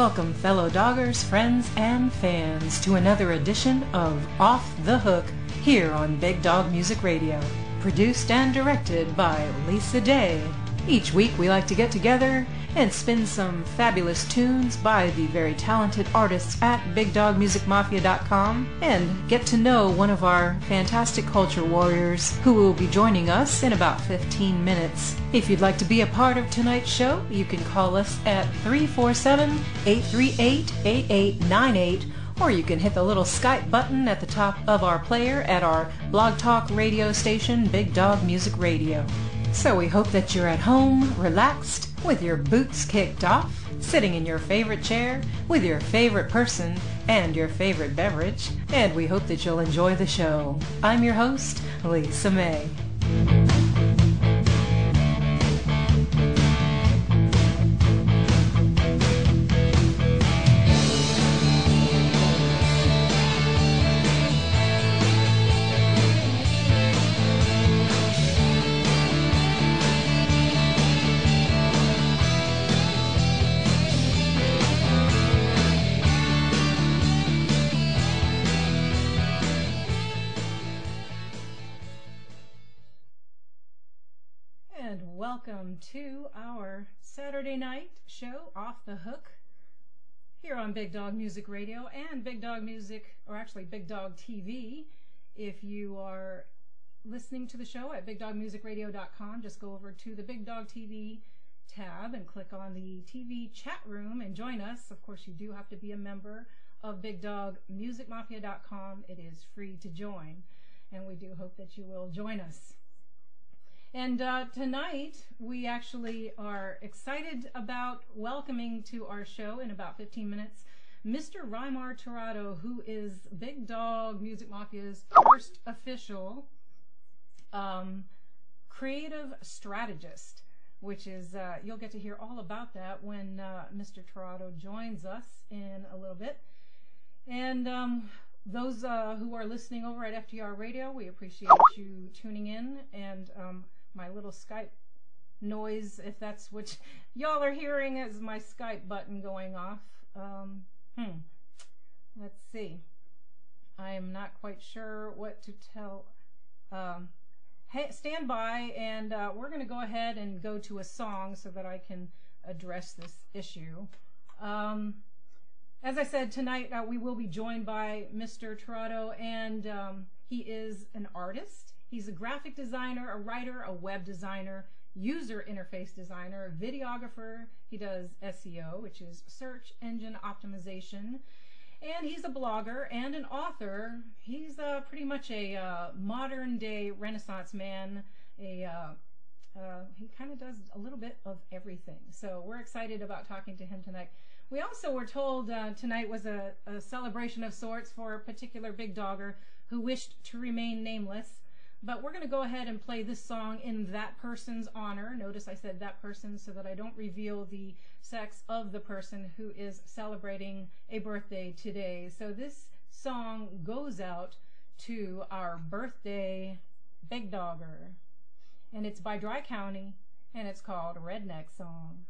Welcome, fellow doggers, friends, and fans, to another edition of Off the Hook here on BigDawg Music Radio. Produced and directed by Lisa Day. Each week we like to get together and spin some fabulous tunes by the very talented artists at BigDawgMusicMafia.com and get to know one of our fantastic culture warriors who will be joining us in about 15 minutes. If you'd like to be a part of tonight's show, you can call us at 347-838-8898, or you can hit the little Skype button at the top of our player at our blog talk radio station, BigDawg Music Radio. So we hope that you're at home, relaxed, with your boots kicked off, sitting in your favorite chair, with your favorite person, and your favorite beverage, and we hope that you'll enjoy the show. I'm your host, Lisa May. Welcome to our Saturday night show, Off the Hook, here on BigDawg Music Radio and BigDawg Music, or actually BigDawg TV. If you are listening to the show at BigDawgMusicRadio.com, just go over to the BigDawg TV tab and click on the TV chat room and join us. Of course, you do have to be a member of BigDawgMusicMafia.com. It is free to join, and we do hope that you will join us. And tonight, we actually are excited about welcoming to our show in about 15 minutes, Mr. Raymmar Tirado, who is BigDawg Music Mafia's first official creative strategist, which is, you'll get to hear all about that when Mr. Tirado joins us in a little bit. And those who are listening over at FTR Radio, we appreciate you tuning in, and my little Skype noise, if that's what y'all are hearing, is my Skype button going off. Let's see. I am not quite sure what to tell. Hey, stand by, and we're going to go ahead and go to a song so that I can address this issue. As I said, tonight we will be joined by Mr. Tirado, and he is an artist. He's a graphic designer, a writer, a web designer, user interface designer, videographer. He does SEO, which is search engine optimization, and he's a blogger and an author. He's pretty much a modern day Renaissance man. He kind of does a little bit of everything. So we're excited about talking to him tonight. We also were told tonight was a celebration of sorts for a particular big dogger who wished to remain nameless. But we're going to go ahead and play this song in that person's honor. Notice I said that person so that I don't reveal the sex of the person who is celebrating a birthday today. So this song goes out to our birthday big dogger. And it's by Dry County, and it's called Redneck Song.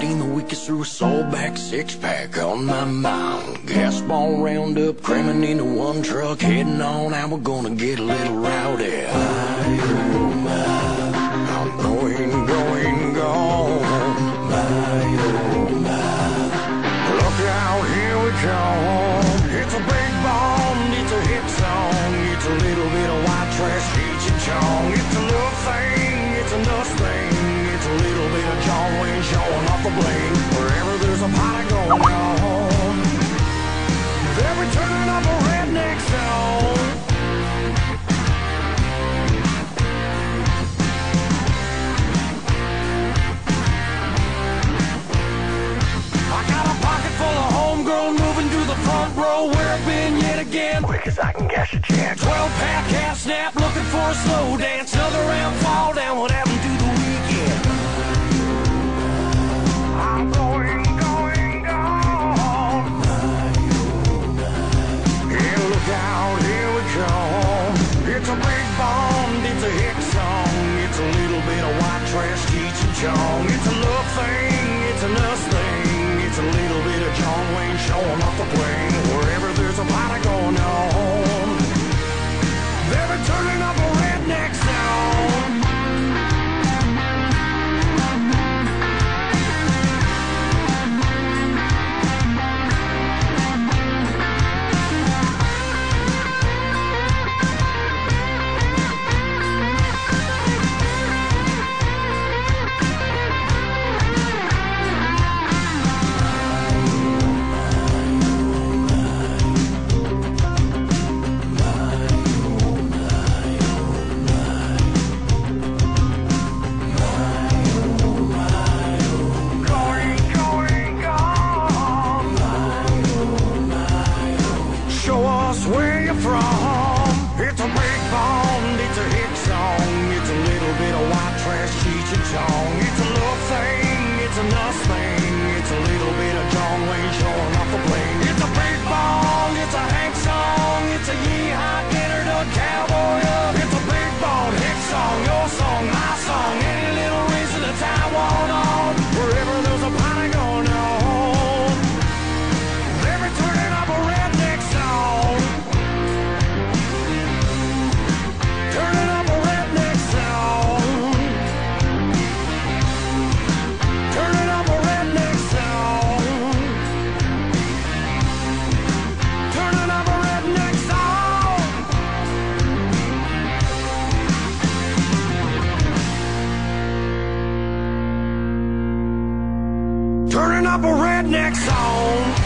The week is through, a soul-back six-pack on my mind. Gas ball roundup, cramming into one truck, heading on out, we're gonna get a little rowdy. My, oh my, I'm going, gone. My, oh my, look out, here we come. It's a big bomb, it's a hit song. It's a little bit of white trash, Cheech and Chong. It's a love thing, it's a nuts thing. It's a little bit of John Wayne showing off the bling. Wherever there's a party going on, they're returning up a redneck song. I got a pocket full of homegrown, moving to the front row. Where I've been yet again, quick as I can cash a check. 12-pack half snap, looking for a slow dance. Another round fall down, what happened to the weekend? trash Cheech and Chong. It's a love thing, it's a us thing. It's a little bit of John Wayne showing off the plane. Wherever there's a party going on, they'll be turning up a redneck song. Where you from? It's a big bond, it's a hit song. It's a little bit of white trash Cheech and Chong. It's a love thing, it's a us thing. It's a little bit of John Wayne showing off the plane. It's a big bond, it's a Hank song. It's a yee-haw, get her to cowboy up. It's a big bond hit song, your song, my song. Any little reason to tie one on. Wherever there's a party going on, they're turning up a redneck song. Turning up a redneck sound. Turning up a redneck sound. Turning up a redneck sound. Turning up a redneck sound.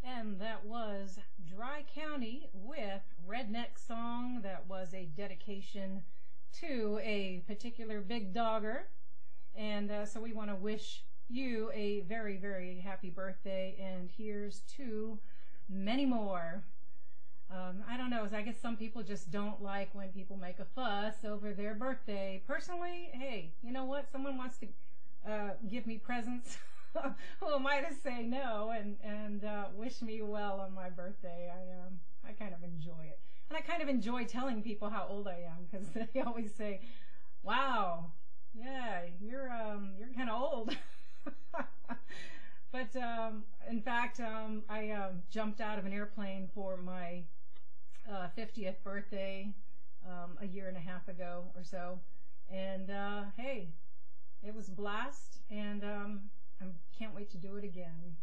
And that was Dry County with Redneck Song. That was a dedication to a particular big dogger. And so we want to wish you a very, very happy birthday. And here's to many more. I don't know. I guess some people just don't like when people make a fuss over their birthday. Personally, hey, you know what? Someone wants to give me presents. Who am I to say no and wish me well on my birthday? I kind of enjoy it, and I kind of enjoy telling people how old I am because they always say, "Wow, yeah, you're kind of old." But in fact, I jumped out of an airplane for my 50th birthday a year and a half ago or so, and hey, it was a blast, and I can't wait to do it again.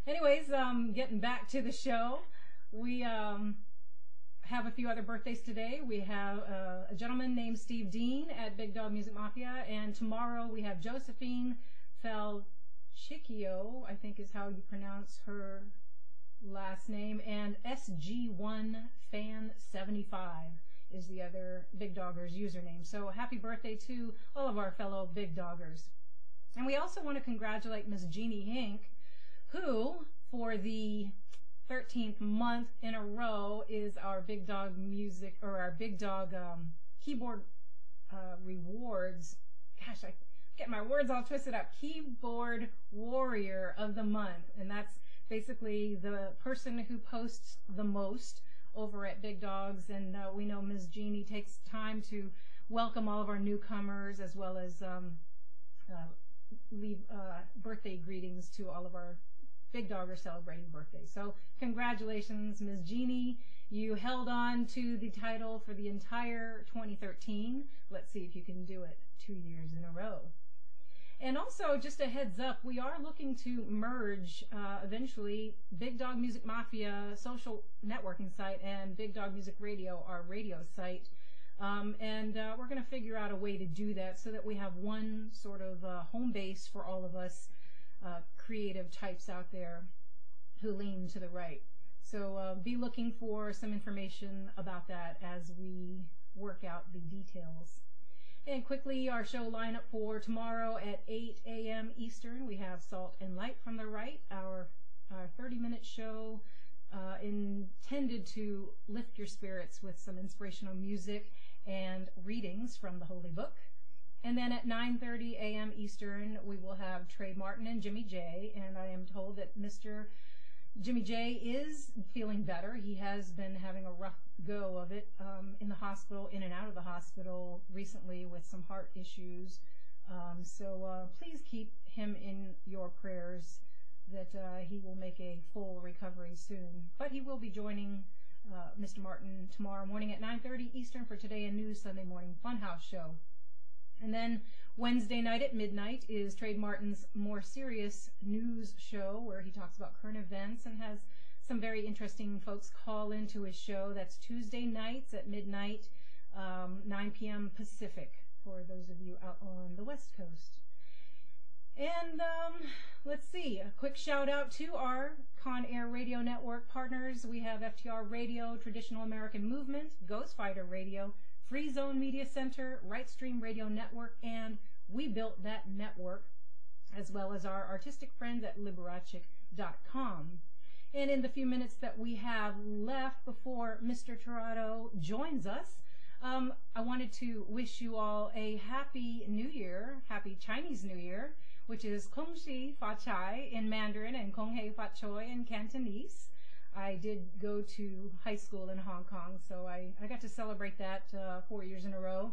Anyways, getting back to the show, we have a few other birthdays today. We have a gentleman named Steve Dean at BigDawg Music Mafia, and tomorrow we have Josephine Falchicchio, I think is how you pronounce her last name, and SG1Fan75 is the other Big Doggers username. So happy birthday to all of our fellow Big Doggers. And we also want to congratulate Miss Jeannie Hink, who, for the 13th month in a row, is our BigDawg Music, or our BigDawg Keyboard Rewards. Gosh, I get my words all twisted up. Keyboard Warrior of the Month. And that's basically the person who posts the most over at Big Dogs. And we know Ms. Jeannie takes time to welcome all of our newcomers, as well as leave birthday greetings to all of our Big Doggers celebrating birthdays. So congratulations, Ms. Jeannie. You held on to the title for the entire 2013. Let's see if you can do it 2 years in a row. And also, just a heads up, we are looking to merge eventually BigDawg Music Mafia social networking site and BigDawg Music Radio, our radio site. And we're going to figure out a way to do that so that we have one sort of home base for all of us creative types out there who lean to the right. So be looking for some information about that as we work out the details. And quickly, our show lineup for tomorrow at 8 a.m. Eastern. We have Salt and Light from the Right, our 30-minute show intended to lift your spirits with some inspirational music and readings from the Holy Book. And then at 9:30 a.m. Eastern, we will have Trey Martin and Jimmy J. And I am told that Mr. Jimmy J is feeling better. He has been having a rough go of it in the hospital, in and out of the hospital recently with some heart issues. So please keep him in your prayers that he will make a full recovery soon. But he will be joining Mr. Martin tomorrow morning at 9:30 Eastern for Today in News Sunday Morning Funhouse Show. And then Wednesday night at midnight is Trade Martin's more serious news show where he talks about current events and has some very interesting folks call into his show. That's Tuesday nights at midnight, 9 p.m. Pacific for those of you out on the West Coast. And let's see, a quick shout out to our Con Air Radio Network partners. We have FTR Radio, Traditional American Movement, Ghost Fighter Radio, Free Zone Media Center, Right Stream Radio Network, and We Built That Network, as well as our artistic friends at Liberachic.com. And in the few minutes that we have left before Mr. Tirado joins us, I wanted to wish you all a happy New Year, happy Chinese New Year, which is Kung Xi Fa Chai in Mandarin and Kung Hei Fa Choi in Cantonese. I did go to high school in Hong Kong, so I got to celebrate that 4 years in a row.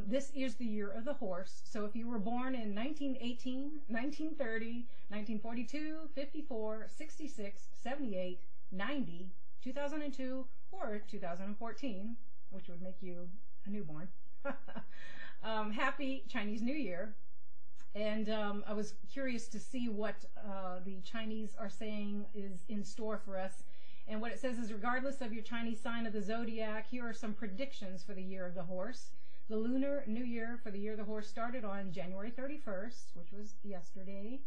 This is the year of the horse, so if you were born in 1918, 1930, 1942, 54, 66, 78, 90, 2002, or 2014, which would make you a newborn, happy Chinese New Year. And I was curious to see what the Chinese are saying is in store for us. And what it says is, regardless of your Chinese sign of the zodiac, here are some predictions for the year of the horse. The Lunar New Year for the year of the horse started on January 31st, which was yesterday,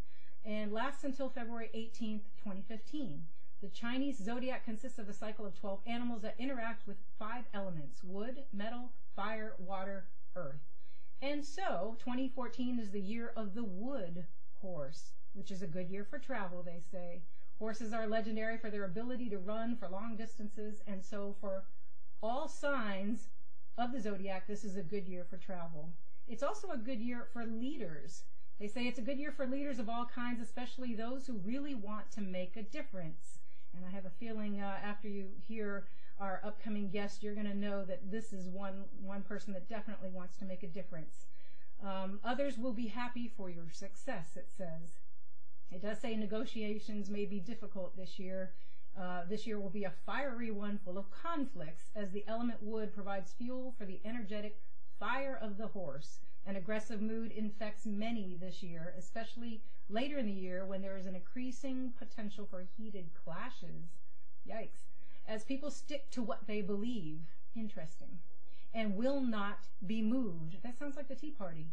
and lasts until February 18th, 2015. The Chinese zodiac consists of a cycle of 12 animals that interact with 5 elements: wood, metal, fire, water, earth. And so, 2014 is the year of the wood horse, which is a good year for travel, they say. Horses are legendary for their ability to run for long distances, and so for all signs of the zodiac, this is a good year for travel. It's also a good year for leaders. They say it's a good year for leaders of all kinds, especially those who really want to make a difference. And I have a feeling after you hear our upcoming guest, you're going to know that this is one person that definitely wants to make a difference. Others will be happy for your success, it says. It does say negotiations may be difficult this year. This year will be a fiery one full of conflicts, as the element wood provides fuel for the energetic fire of the horse. An aggressive mood infects many this year, especially later in the year when there is an increasing potential for heated clashes. Yikes. As people stick to what they believe, interesting, and will not be moved. That sounds like the Tea Party.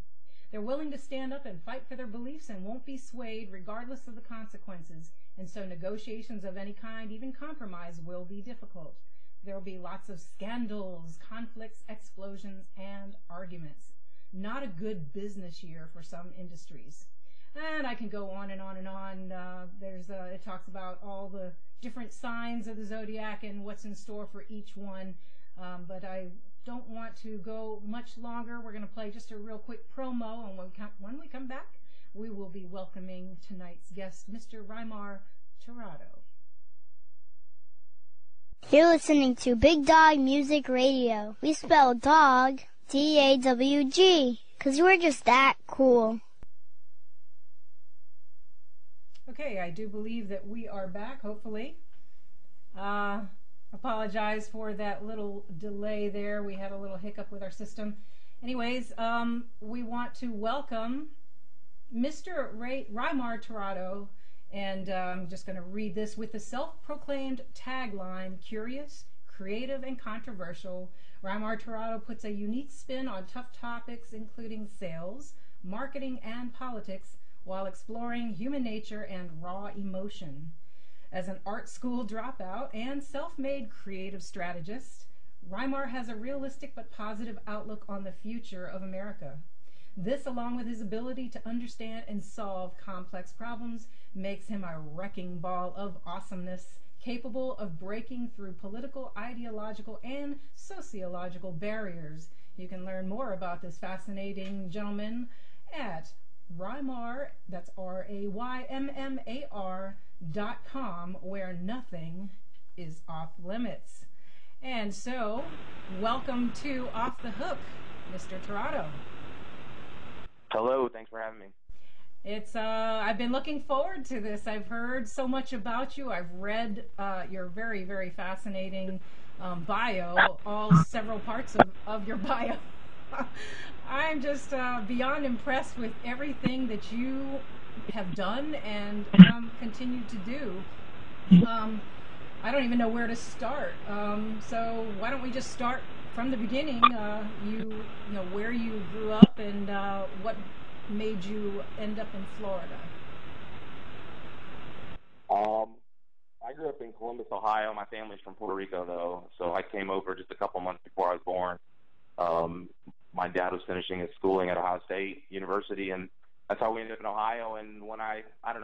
They're willing to stand up and fight for their beliefs and won't be swayed regardless of the consequences. And so negotiations of any kind, even compromise, will be difficult. There will be lots of scandals, conflicts, explosions, and arguments. Not a good business year for some industries. And I can go on and on and on. It talks about all the different signs of the zodiac and what's in store for each one. But I don't want to go much longer. We're going to play just a real quick promo, and when we come back, we will be welcoming tonight's guest, Mr. Raymmar Tirado. You're listening to Big Dog Music Radio. We spell dog D-A-W-G, 'cause we're just that cool. Okay, I do believe that we are back, hopefully. Apologize for that little delay there. We had a little hiccup with our system. Anyways, we want to welcome Mr. Raymmar Tirado, and I'm just going to read this with the self-proclaimed tagline, curious, creative, and controversial. Raymmar Tirado puts a unique spin on tough topics including sales, marketing, and politics, while exploring human nature and raw emotion. As an art school dropout and self-made creative strategist, Raymmar has a realistic but positive outlook on the future of America. This, along with his ability to understand and solve complex problems, makes him a wrecking ball of awesomeness, capable of breaking through political, ideological, and sociological barriers. You can learn more about this fascinating gentleman at Raymmar, that's Raymmar www.ideological.com, where nothing is off limits. And so, welcome to Off the Hook, Mr. Tirado. Hello, thanks for having me. It's I've been looking forward to this. I've heard so much about you. I've read your very, very fascinating bio, all several parts of your bio. I'm just beyond impressed with everything that you have done and continue to do. I don't even know where to start. So why don't we just start from the beginning? You know where you grew up and what made you end up in Florida. I grew up in Columbus, Ohio. My family's from Puerto Rico, though, so I came over just a couple months before I was born. My dad was finishing his schooling at Ohio State University, and that's how we ended up in Ohio. And when I'm an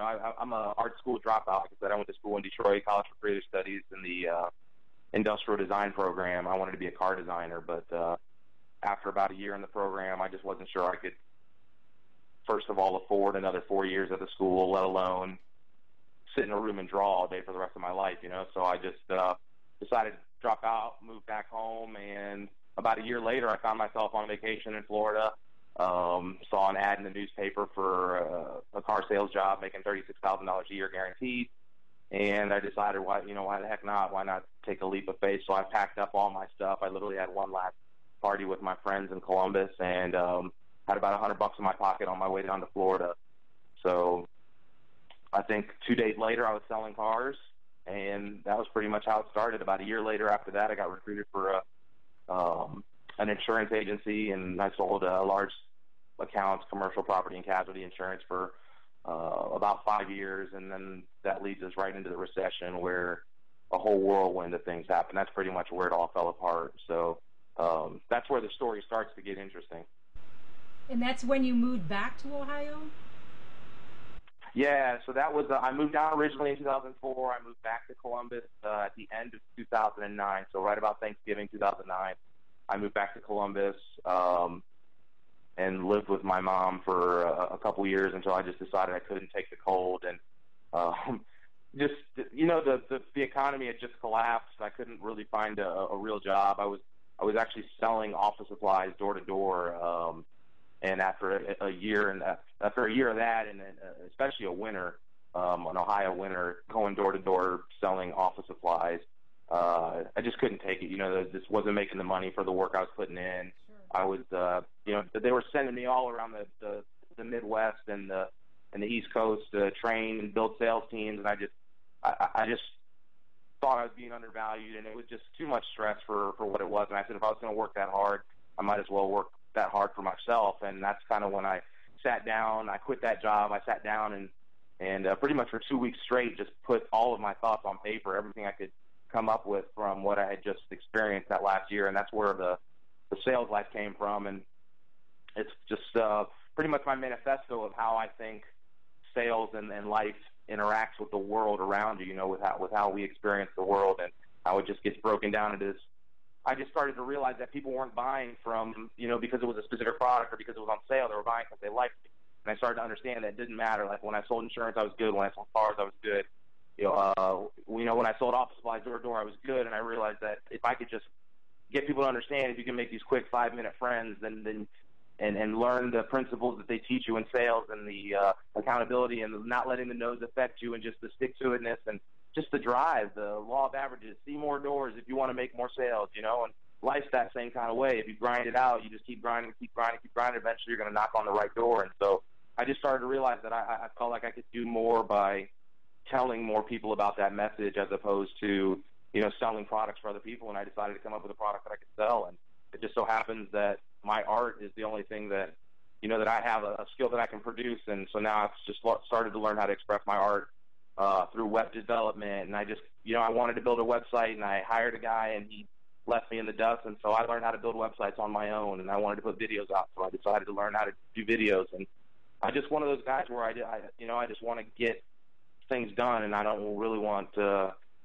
art school dropout. Like I said, I went to school in Detroit, College for Creative Studies, in the industrial design program. I wanted to be a car designer, but after about a year in the program, I just wasn't sure I could, first of all, afford another 4 years at the school, let alone sit in a room and draw all day for the rest of my life, you know. So I just decided to drop out, move back home, and about a year later, I found myself on vacation in Florida. Saw an ad in the newspaper for a car sales job making $36,000 a year guaranteed, and I decided, why the heck not? Why not take a leap of faith? So I packed up all my stuff. I literally had one last party with my friends in Columbus, and had about $100 in my pocket on my way down to Florida. So I think 2 days later, I was selling cars, and that was pretty much how it started. About a year later after that, I got recruited for an insurance agency, and I sold large accounts, commercial property and casualty insurance for about 5 years, and then that leads us right into the recession where a whole whirlwind of things happened. That's pretty much where it all fell apart. So that's where the story starts to get interesting. And that's when you moved back to Ohio? Yeah, so that was, I moved down originally in 2004. I moved back to Columbus at the end of 2009, so right about Thanksgiving 2009. I moved back to Columbus and lived with my mom for a couple years until I just decided I couldn't take the cold. And just, the economy had just collapsed. I couldn't really find a real job. I was actually selling office supplies door to door. And after a year of that, and especially a winter, an Ohio winter, going door to door selling office supplies, I just couldn't take it. This wasn't making the money for the work I was putting in. Sure. I was, they were sending me all around the Midwest and the East Coast to train and build sales teams, and I just thought I was being undervalued, and it was just too much stress for what it was. And I said, if I was going to work that hard, I might as well work that hard for myself. And that's kind of when I sat down. I quit that job. I sat down and pretty much for 2 weeks straight just put all of my thoughts on paper, everything I could come up with from what I had just experienced that last year. And that's where the sales life came from. And it's just pretty much my manifesto of how I think sales and life interacts with the world around you, with how we experience the world and how it just gets broken down into this. I just started to realize that people weren't buying from, because it was a specific product or because it was on sale. They were buying because they liked it. And I started to understand that it didn't matter. Like when I sold insurance, I was good. When I sold cars, I was good. When I sold office supplies door to door, I was good. And I realized that if I could just get people to understand, if you can make these quick 5-minute friends, then learn the principles that they teach you in sales and the accountability and not letting the no's affect you and just the stick-to-itness and just the drive, the law of averages, see more doors if you want to make more sales, and life's that same kind of way. If you grind it out, you just keep grinding, eventually you're going to knock on the right door. And so I just started to realize that I felt like I could do more by telling more people about that message as opposed to, selling products for other people. And I decided to come up with a product that I could sell. And it just so happens that my art is the only thing that, that I have a skill that I can produce. And so now I've just started to learn how to express my art through web development. And I just, I wanted to build a website, and I hired a guy, and he left me in the dust. And so I learned how to build websites on my own, and I wanted to put videos out. So I decided to learn how to do videos. And I'm just one of those guys where I just want to get things done, and I don't really want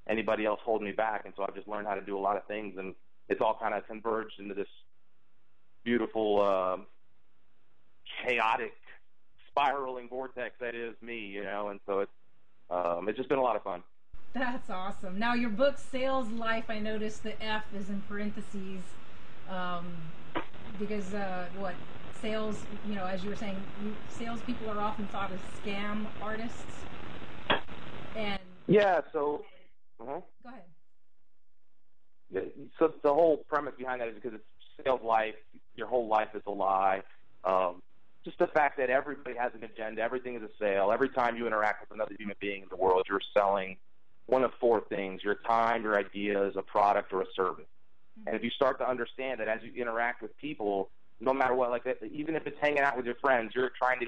anybody else holding me back. And so I've just learned how to do a lot of things, and it's all kind of converged into this beautiful, chaotic, spiraling vortex that is me, And so It's just been a lot of fun. That's awesome. Now, your book, Sales Life, I noticed the F is in parentheses um, because what sales, as you were saying, salespeople are often thought as scam artists. And Yeah, so go ahead. So the whole premise behind that is because it's sales life, your whole life is a lie. Just the fact that everybody has an agenda, everything is a sale. Every time you interact with another human being in the world, you're selling one of four things: your time, your ideas, a product, or a service. Mm-hmm. And if you start to understand that as you interact with people, no matter what, like that, even if it's hanging out with your friends, you're trying to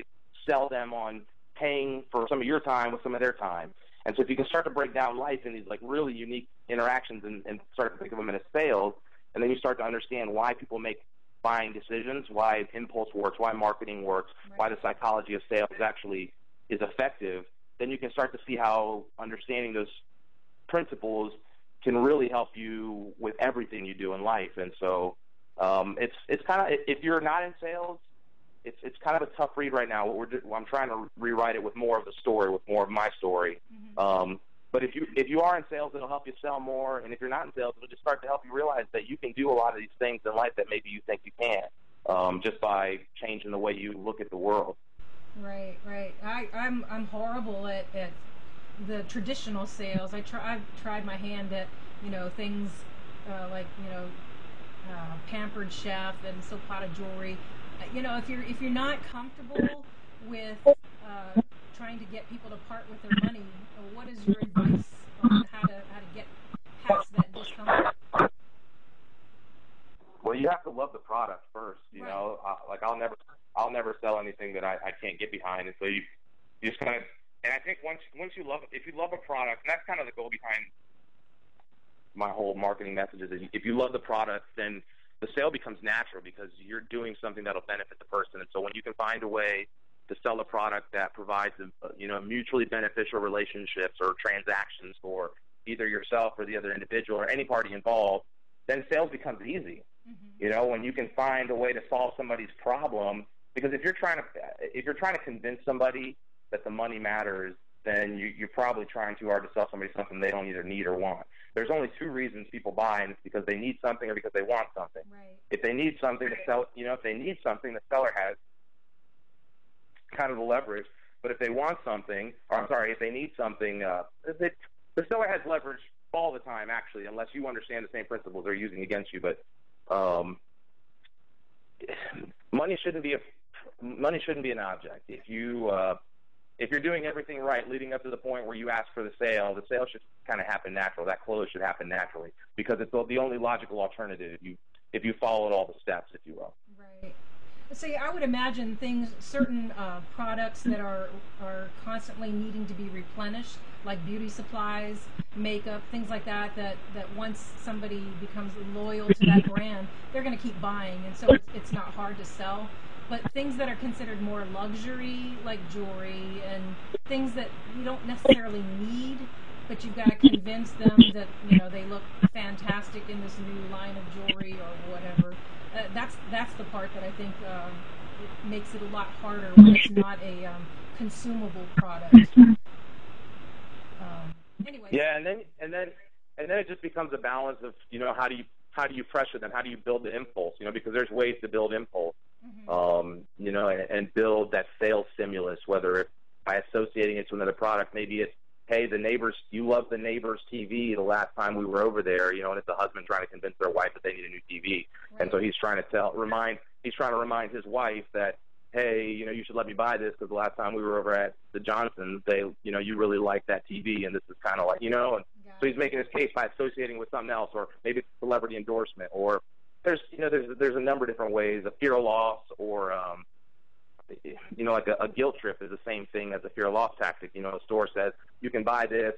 sell them on paying for some of your time with some of their time. And so if you can start to break down life in these like really unique interactions and start to think of them as sales, and then you start to understand why people make buying decisions, why impulse works, why marketing works, right, why the psychology of sales actually is effective, then you can start to see how understanding those principles can really help you with everything you do in life. And so it's kind of, if you're not in sales, it's kind of a tough read right now. I'm trying to rewrite it with more of the story, with more of my story. Mm-hmm. But if you are in sales, it'll help you sell more. And if you're not in sales, it'll just start to help you realize that you can do a lot of these things in life that maybe you think you can't, just by changing the way you look at the world. Right. I'm horrible at the traditional sales. I've tried my hand at things like Pampered Chef and Silk Potted Jewelry. If you're not comfortable with trying to get people to part with their money, what is your advice on how to get past that discomfort? Well, you have to love the product first. Right. Like I'll never sell anything that I can't get behind, and so you just kind of. And I think once you love, if you love a product, and that's kind of the goal behind my whole marketing message is if you love the product, then the sale becomes natural because you're doing something that'll benefit the person. And so when you can find a way to sell a product that provides mutually beneficial relationships or transactions for either yourself or the other individual or any party involved, then sales becomes easy. Mm-hmm. When you can find a way to solve somebody's problem, because if you're trying to convince somebody that the money matters, then you're probably trying too hard to sell somebody something they don't either need or want. There's only two reasons people buy, and it's because they need something or because they want something. Right. If they need something to sell, if they need something, the seller has kind of the leverage. But if they want something, if they need something, the seller has leverage all the time, actually, unless you understand the same principles they're using against you. But money shouldn't be an object. If you're doing everything right leading up to the point where you ask for the sale should kind of happen natural. That close should happen naturally because it's the only logical alternative if you followed all the steps, if you will. Right. So I would imagine certain products that are constantly needing to be replenished, like beauty supplies, makeup, things like that once somebody becomes loyal to that brand, they're going to keep buying, and so it's not hard to sell. But things that are considered more luxury, like jewelry and things that you don't necessarily need, but you've got to convince them that they look fantastic in this new line of jewelry or whatever. That's the part that I think it makes it a lot harder when it's not a consumable product. Anyway. Yeah, and then it just becomes a balance of how do you pressure them? How do you build the impulse? Because there's ways to build impulse. Mm-hmm. And build that sales stimulus, whether it's by associating it to another product. Maybe it's, hey, you love the neighbor's TV the last time we were over there, and it's a husband trying to convince their wife that they need a new TV. Right. And so he's trying to remind his wife that, hey, you should let me buy this because the last time we were over at the Johnsons, you really like that TV, and this is kind of like, and so he's making his case by associating with something else, or maybe it's a celebrity endorsement, or there's a number of different ways. A fear of loss, or like a guilt trip is the same thing as a fear of loss tactic. A store says you can buy this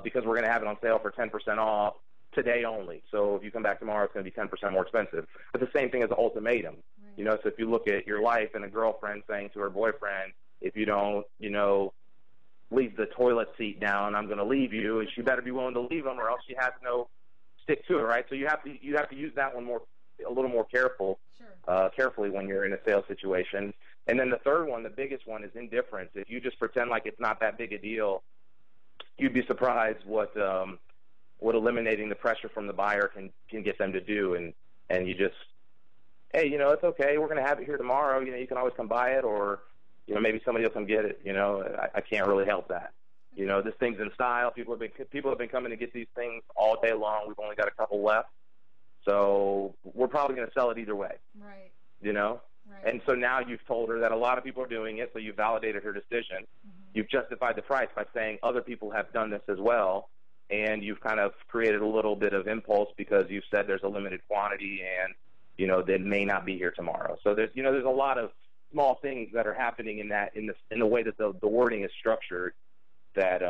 because we're going to have it on sale for 10% off today only. So if you come back tomorrow, it's going to be 10% more expensive. But the same thing as an ultimatum. Right. So if you look at your life and a girlfriend saying to her boyfriend, if you don't, leave the toilet seat down, I'm going to leave you, and she better be willing to leave him, or else she has no stick to it, right? So you have to use that one a little more carefully when you're in a sales situation. And then the third one, the biggest one, is indifference. If you just pretend like it's not that big a deal, you'd be surprised what eliminating the pressure from the buyer can get them to do. And you just, hey, you know, it's okay. We're going to have it here tomorrow. You know, you can always come buy it, or, you know, maybe somebody will come get it. You know, I can't really help that. You know, this thing's in style. People have been coming to get these things all day long. We've only got a couple left. So we're probably going to sell it either way. Right. You know? Right. And so now you've told her that a lot of people are doing it, so you've validated her decision. Mm-hmm. You've justified the price by saying other people have done this as well, and you've kind of created a little bit of impulse because you've said there's a limited quantity and, you know, they may not be here tomorrow. So there's a lot of small things that are happening in the way that the wording is structured that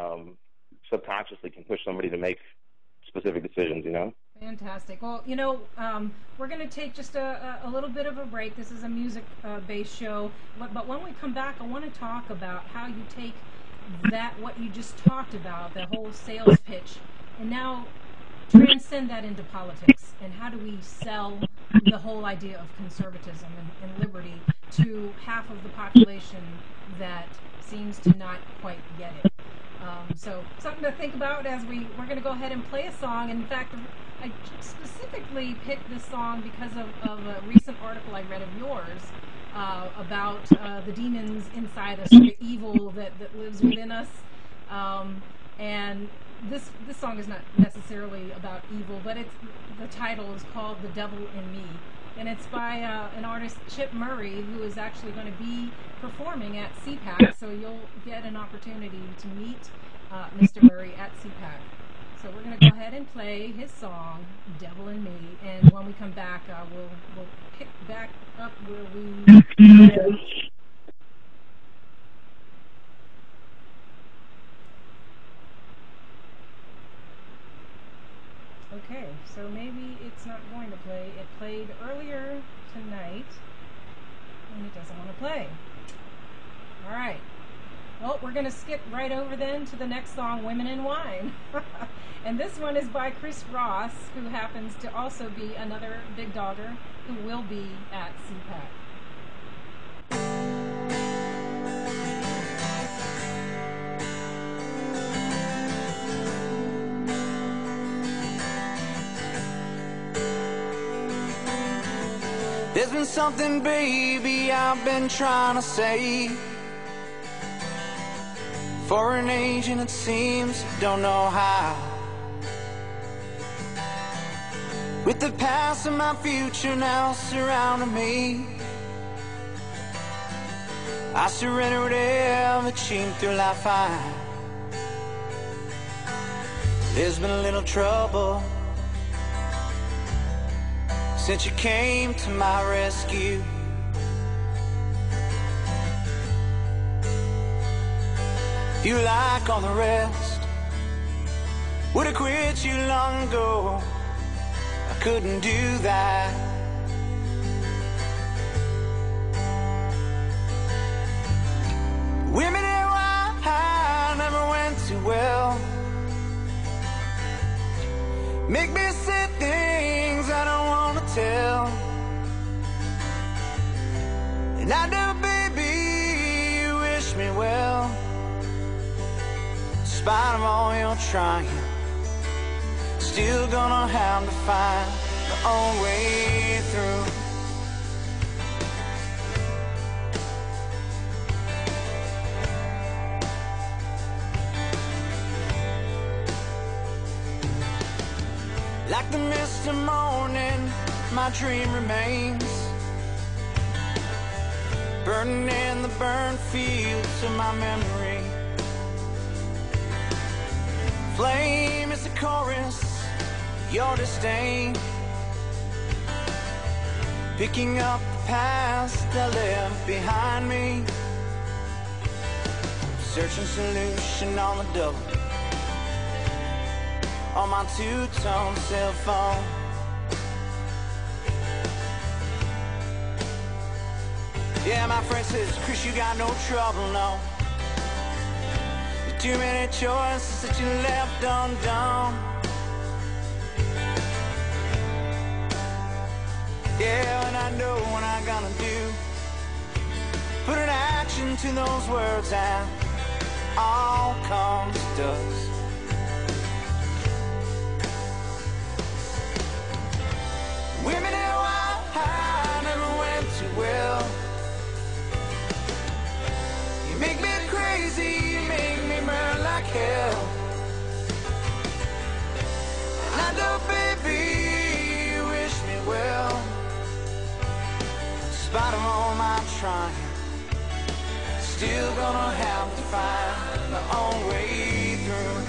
subconsciously can push somebody to make specific decisions, you know? Fantastic. Well, you know, we're going to take just a little bit of a break. This is a music-based show. But when we come back, I want to talk about how you take what you just talked about, the whole sales pitch, and now transcend that into politics. And how do we sell the whole idea of conservatism and liberty to half of the population that seems to not quite get it? So something to think about as we're going to go ahead and play a song. In fact, I specifically picked this song because of a recent article I read of yours about the demons inside us, the evil that lives within us. And this song is not necessarily about evil, but the title is called "The Devil in Me." And it's by an artist, Chip Murray, who is actually going to be performing at CPAC. So you'll get an opportunity to meet Mr. Murray at CPAC. So we're going to go ahead and play his song, "Devil in Me." And when we come back, we'll pick back up where we... Okay, so maybe it's not going to play. It played earlier tonight, and it doesn't want to play. All right. Well, we're going to skip right over then to the next song, "Women in Wine." And this one is by Chris Ross, who happens to also be another big dogger who will be at CPAC. There's been something, baby, I've been trying to say. For an age, and it seems don't know how. With the past and my future now surrounding me, I surrender whatever came through life I. There's been a little trouble since you came to my rescue. If you like all the rest, would've quit you long ago. I couldn't do that. Women in wine never went too well. Make me say things I don't want to tell. And I know, baby, you wish me well. In spite of all your trying, still gonna have to find the own way through. Like the mist of morning, my dream remains, burning in the burned fields of my memory. Flame is the chorus, your disdain, picking up the past I left behind me, searching solution on the double on my two-tone cell phone. Yeah, my friend says, Chris, you got no trouble, no. There's too many choices that you left undone. Yeah, and I know what I'm gonna do. Put an action to those words and all comes dust. still gonna have to find my own way through.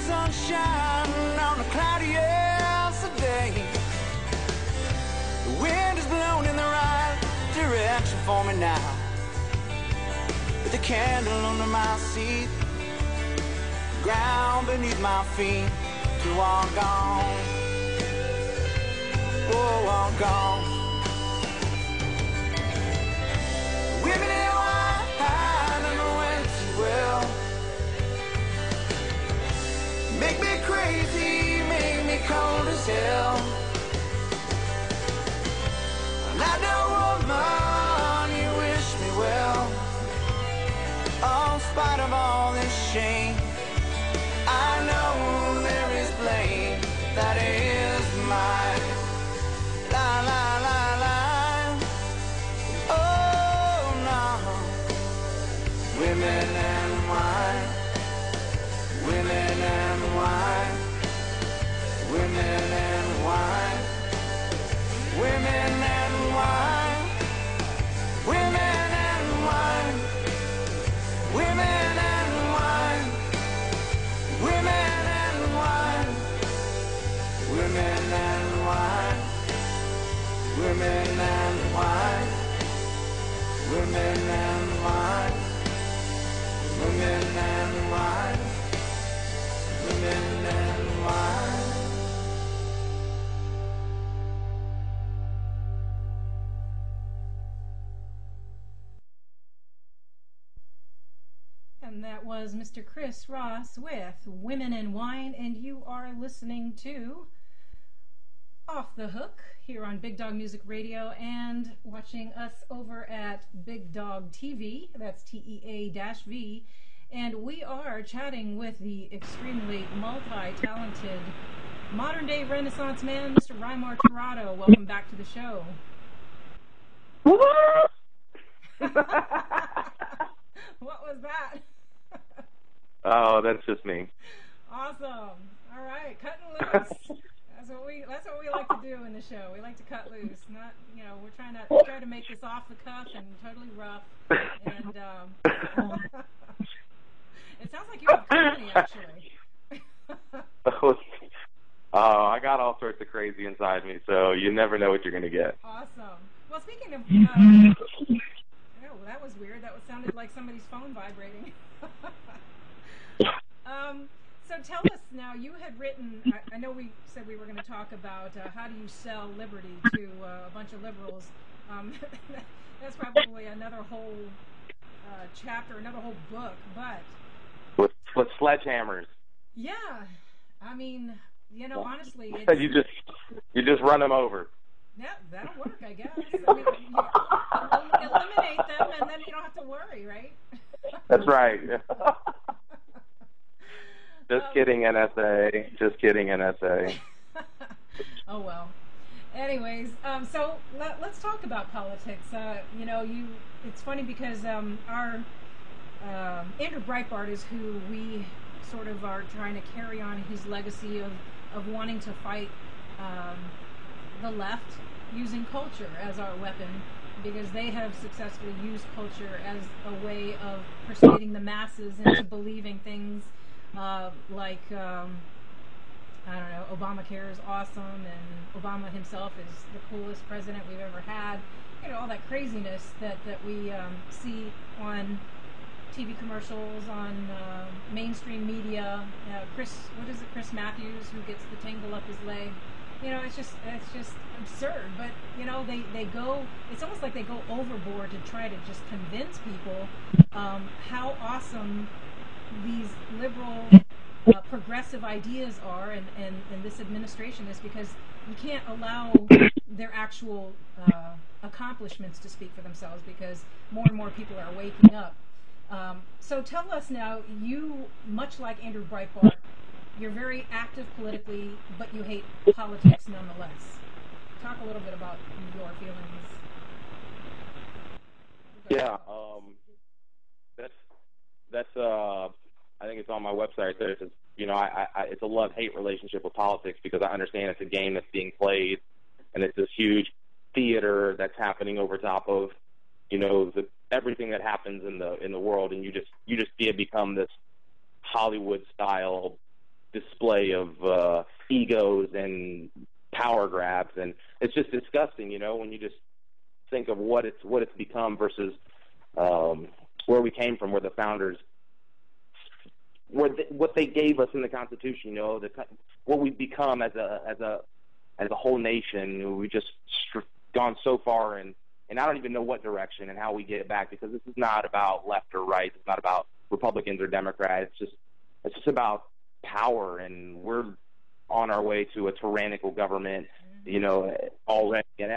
Sunshine on a cloudy yesterday. The wind is blowing in the right direction for me now. With the candle under my seat, the ground beneath my feet, to walk on, oh, walk on. Women in white, I don't know when too well. Make me crazy, make me cold as hell. I know, woman, you wish me well. In spite of all this shame, I know there is blame that is mine. La la la la. Oh no. Women and wine. Women and wine, women and wine, women and wine, women and wine, women and wine, women and wine, women and wine, women and wine, women and wine, women and wine. Women and wine. And that was Mr. Chris Ross with Women and Wine, and you are listening to Off the Hook here on BigDawg Music Radio and watching us over at BigDawg TV, that's TEA-V. And we are chatting with the extremely multi-talented modern-day Renaissance man, Mr. Raymmar Tirado. Welcome back to the show. What was that? Oh, that's just me. Awesome. All right, cutting loose. That's what we like to do in the show. We like to cut loose. Not, we're trying to make this off the cuff and totally rough. And it sounds like you have company, actually. Oh, I got all sorts of crazy inside me, so you never know what you're going to get. Awesome. Well, speaking of... that was weird. That sounded like somebody's phone vibrating. So tell us now, you had written... I know we said we were going to talk about how do you sell liberty to a bunch of liberals. That's probably another whole chapter, another whole book, but... With sledgehammers. Yeah, I mean, honestly, you just run them over. Yeah, that'll work, I guess. I mean, you eliminate them, and then you don't have to worry, right? That's right. Just kidding, NSA. Just kidding, NSA. Oh well. Anyways, so let's talk about politics. It's funny because our Andrew Breitbart is who we sort of are trying to carry on his legacy of wanting to fight the left using culture as our weapon. because they have successfully used culture as a way of persuading the masses into believing things like, I don't know, Obamacare is awesome and Obama himself is the coolest president we've ever had. You know, all that craziness that we see on TV commercials, on mainstream media. Chris Matthews, who gets the tangle up his leg. You know, it's just absurd. But you know, they go. It's almost like they go overboard to try to just convince people how awesome these liberal, progressive ideas are, and this administration is, because you can't allow their actual accomplishments to speak for themselves, because more and more people are waking up. So tell us now, you, much like Andrew Breitbart, you're very active politically, but you hate politics nonetheless. Talk a little bit about your feelings. Yeah, that's I think it's on my website there. It's, you know, it's a love-hate relationship with politics, because I understand it's a game that's being played, and it's this huge theater that's happening over top of, you know, everything that happens in the world, and you just see it become this Hollywood-style display of egos and power grabs, and it's just disgusting, you know, when you just think of what it's become versus where we came from, where the founders, what they gave us in the Constitution, you know, what we've become as a whole nation. We've just gone so far, and I don't even know what direction and how we get it back, because this is not about left or right. It's not about Republicans or Democrats. It's just about power, and we're on our way to a tyrannical government, you know, already. And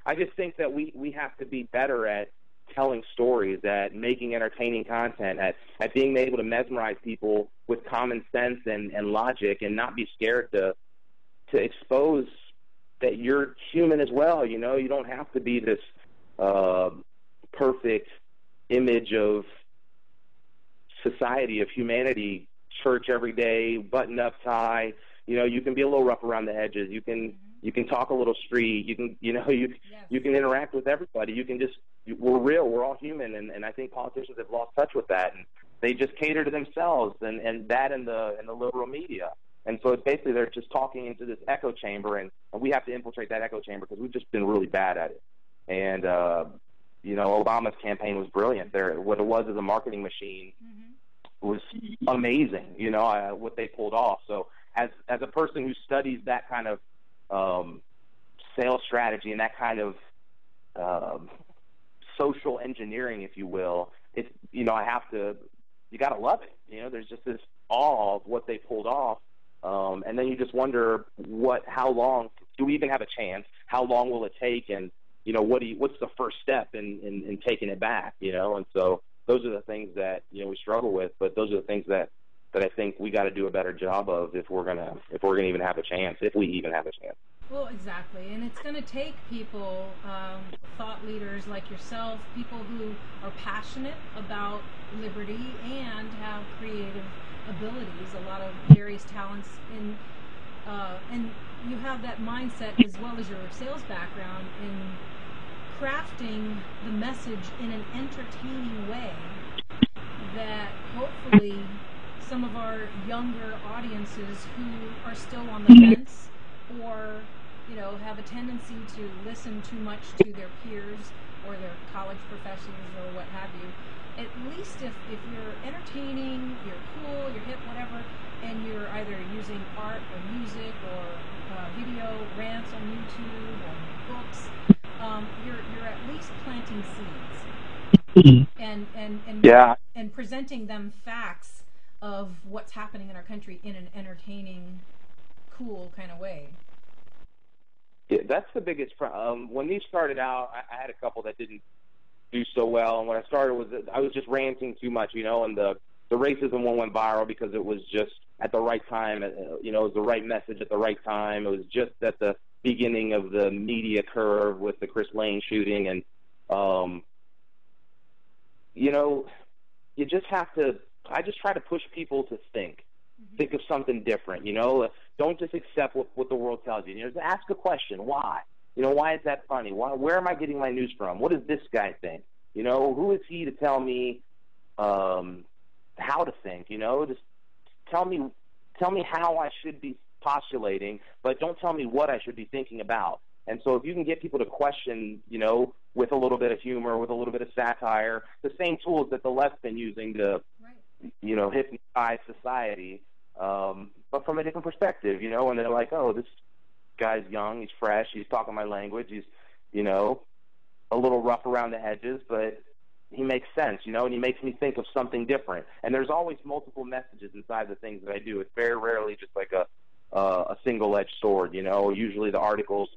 I just think that we have to be better at telling stories, at making entertaining content, at being able to mesmerize people with common sense and logic, and not be scared to expose that you're human as well. You know, you don't have to be this perfect image of society, of humanity, church every day, button-up tie. You know, you can be a little rough around the edges. You can talk a little street. You can interact with everybody. We're real. We're all human, and I think politicians have lost touch with that, and they just cater to themselves, and that in the liberal media. And so it's basically they're just talking into this echo chamber, and we have to infiltrate that echo chamber, because we've just been really bad at it. And you know, Obama's campaign was brilliant. What it was as a marketing machine was amazing. You know, what they pulled off. So as a person who studies that kind of sales strategy and that kind of social engineering, if you will, it's, you know, you got to love it. You know, there's just this awe of what they pulled off. And then you just wonder how long do we even have a chance? How long will it take? And, you know, what's the first step in taking it back, you know? And so those are the things that, you know, we struggle with, but those are the things that I think we got to do a better job of if we're going to even have a chance, if we even have a chance. Well, exactly. And it's going to take people, thought leaders like yourself, people who are passionate about liberty and have creative abilities, a lot of various talents in, and you have that mindset as well as your sales background in crafting the message in an entertaining way that hopefully some of our younger audiences who are still on the fence, or, you know, have a tendency to listen too much to their peers or their college professors or what have you, at least if you're entertaining, you're cool, you're hip, whatever, and you're either using art or music or video rants on YouTube or books, you're at least planting seeds and presenting them facts of what's happening in our country in an entertaining, cool kind of way. Yeah, that's the biggest problem. When these started out, I had a couple that didn't do so well, and when I started I was just ranting too much, you know, and the racism one went viral because it was just at the right time, you know, it was the right message at the right time. It was just at the beginning of the media curve with the Chris Lane shooting, and you know, you just have to. I just try to push people to think of something different, you know. Don't just accept what the world tells you. You know, just ask a question. Why? You know, why is that funny? Where am I getting my news from? What does this guy think? You know, who is he to tell me how to think? You know, just tell me how I should be postulating, but don't tell me what I should be thinking about. And so if you can get people to question, you know, with a little bit of humor, with a little bit of satire, the same tools that the left's been using to, you know, hypnotize society, but from a different perspective, you know, and they're like, oh, this guy's young, he's fresh, he's talking my language, he's, you know, a little rough around the edges, but he makes sense, you know, and he makes me think of something different. And there's always multiple messages inside the things that I do. It's very rarely just like a single-edged sword, you know. Usually the articles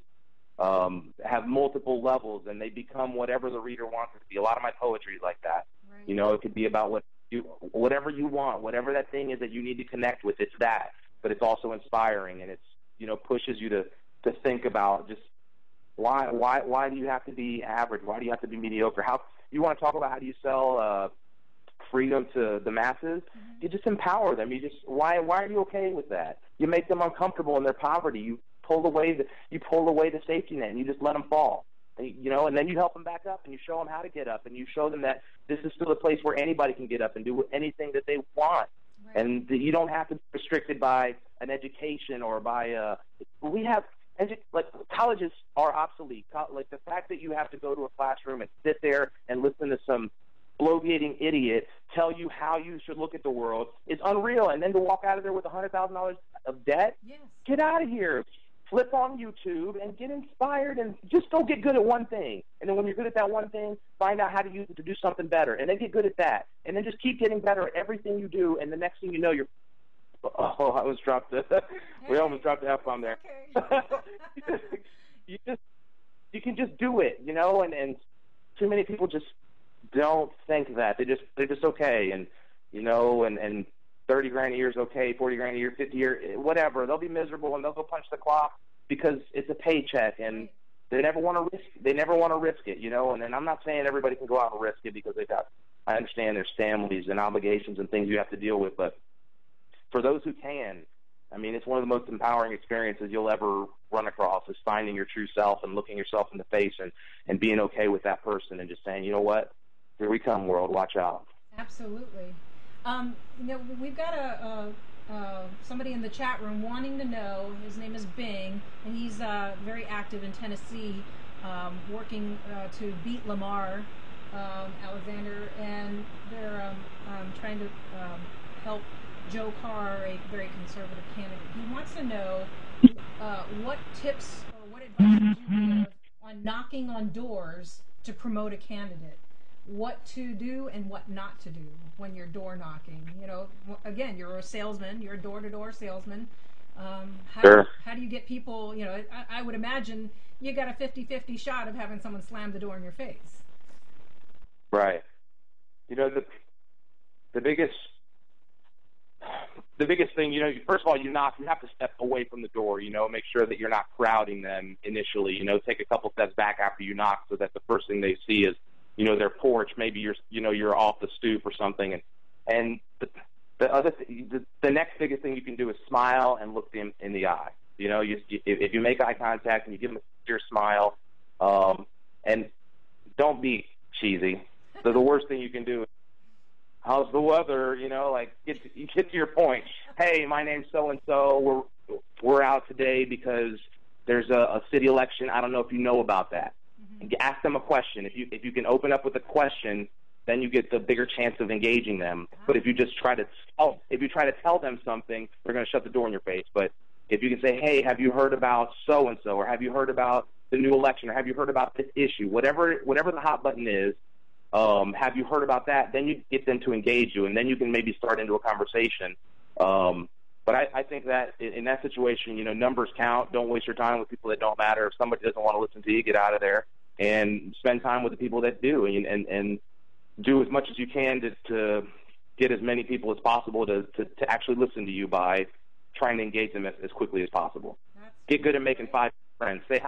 have multiple levels, and they become whatever the reader wants it to be. A lot of my poetry is like that. Right. You know, it could be about whatever you want, whatever that thing is that you need to connect with, it's that. But it's also inspiring, and it's, you know, pushes you to think about just why do you have to be average? Why do you have to be mediocre? How you want to talk about how do you sell freedom to the masses? Mm-hmm. You just empower them. Why are you okay with that? You make them uncomfortable in their poverty. You pull away the safety net, and you just let them fall. You know, and then you help them back up, and you show them how to get up, and you show them that this is still a place where anybody can get up and do anything that they want. Right. And you don't have to be restricted by an education or by like colleges are obsolete. Like the fact that you have to go to a classroom and sit there and listen to some bloviating idiot tell you how you should look at the world is unreal. And then to walk out of there with $100,000 of debt, yes. Get out of here. Flip on YouTube and get inspired and just go get good at one thing. And then when you're good at that one thing, find out how to use it to do something better. And then get good at that. And then just keep getting better at everything you do. And the next thing you know, I almost dropped we almost dropped the F-bomb there. Okay. you can just do it, you know, and too many people just don't think that. They're just okay. And, you know, and 30 grand a year is okay, 40 grand a year, 50 a year, whatever. They'll be miserable and they'll go punch the clock because it's a paycheck, and they never want to risk it, you know. And then I'm not saying everybody can go out and risk it because I understand there's families and obligations and things you have to deal with, but for those who can, I mean, it's one of the most empowering experiences you'll ever run across is finding your true self and looking yourself in the face and being okay with that person and just saying, you know what, here we come, world, watch out. Absolutely. You know, we've got somebody in the chat room wanting to know. His name is Bing, and he's very active in Tennessee, working to beat Lamar Alexander, and they're trying to help Joe Carr, a very conservative candidate. He wants to know what tips or what advice would you give on knocking on doors to promote a candidate. What to do and what not to do when you're door knocking. You know, again, you're a salesman, you're a door-to-door salesman. How do you get people, you know, I would imagine you got a 50-50 shot of having someone slam the door in your face. Right. You know, the biggest thing, you know, first of all, you have to step away from the door, you know, make sure that you're not crowding them initially, you know, take a couple steps back after you knock so that the first thing they see is, you know, their porch, maybe you're off the stoop or something. And the other the next biggest thing you can do is smile and look them in the eye. You know, if you make eye contact and you give them a sincere smile, and don't be cheesy. So the worst thing you can do is, how's the weather? You know, like get to your point. Hey, my name's so-and-so. We're out today because there's a city election. I don't know if you know about that. Ask them a question. If you can open up with a question, then you get the bigger chance of engaging them. But if you just try to tell them something, they're going to shut the door in your face. But if you can say, hey, have you heard about so and so, or have you heard about the new election, or have you heard about this issue, whatever the hot button is, have you heard about that? Then you get them to engage you, and then you can maybe start into a conversation. But I think that in that situation, you know, numbers count. Don't waste your time with people that don't matter. If somebody doesn't want to listen to you, get out of there. And spend time with the people that do, and do as much as you can to get as many people as possible to actually listen to you by trying to engage them as quickly as possible. Get good at making 5 friends. Say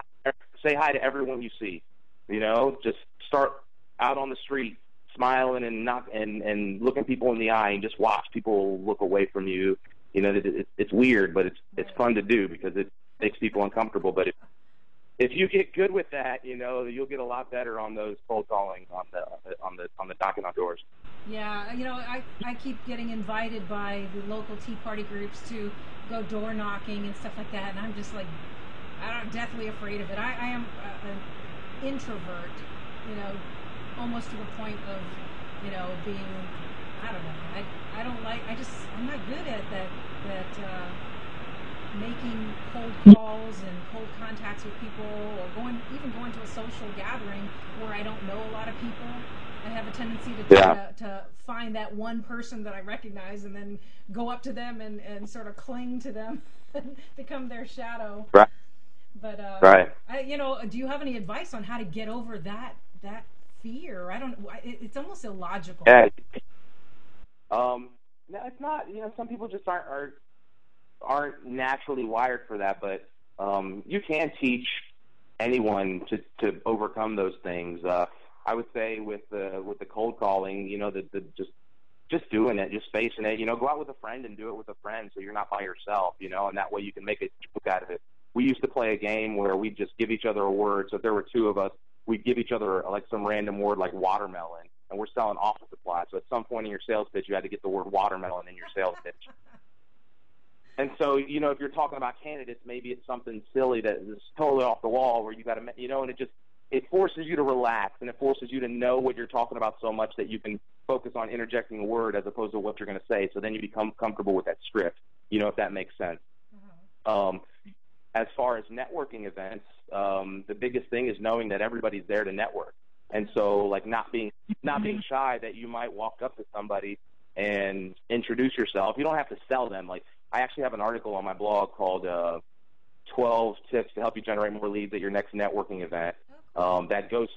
hi to everyone you see. You know, just start out on the street smiling and looking people in the eye and just watch people look away from you. You know, it's weird, but it's fun to do because it makes people uncomfortable. But if you get good with that, you'll get a lot better on those cold calling on the knocking on doors. Yeah, I keep getting invited by the local Tea Party groups to go door knocking and stuff like that, and I'm just like, I'm deathly afraid of it. I am an introvert, almost to the point of, being, I don't know, I don't like, I'm not good at that making cold calls and cold contacts with people, or even going to a social gathering where I don't know a lot of people. I have a tendency to find that one person that I recognize and then go up to them and sort of cling to them and become their shadow. Right. But right. Do you have any advice on how to get over that fear? It's almost illogical. Yeah. No, it's not. Some people just aren't naturally wired for that, but you can teach anyone to overcome those things. I would say with the cold calling, just doing it, just facing it. Go out with a friend and do it with a friend, so you're not by yourself. And that way you can make a joke out of it. We used to play a game where we'd just give each other a word. So if there were two of us, we'd give each other like some random word like watermelon, and we're selling office supplies. So at some point in your sales pitch, you had to get the word watermelon in your sales pitch. And so, if you're talking about candidates, maybe it's something silly that is totally off the wall where you got to, and it forces you to relax, and it forces you to know what you're talking about so much that you can focus on interjecting a word as opposed to what you're going to say. So then you become comfortable with that script, if that makes sense. Mm-hmm. As far as networking events, the biggest thing is knowing that everybody's there to network. And so, like, not being shy that you might walk up to somebody and introduce yourself. You don't have to sell them. Like, I actually have an article on my blog called 12 Tips to Help You Generate More Leads at Your Next Networking Event that goes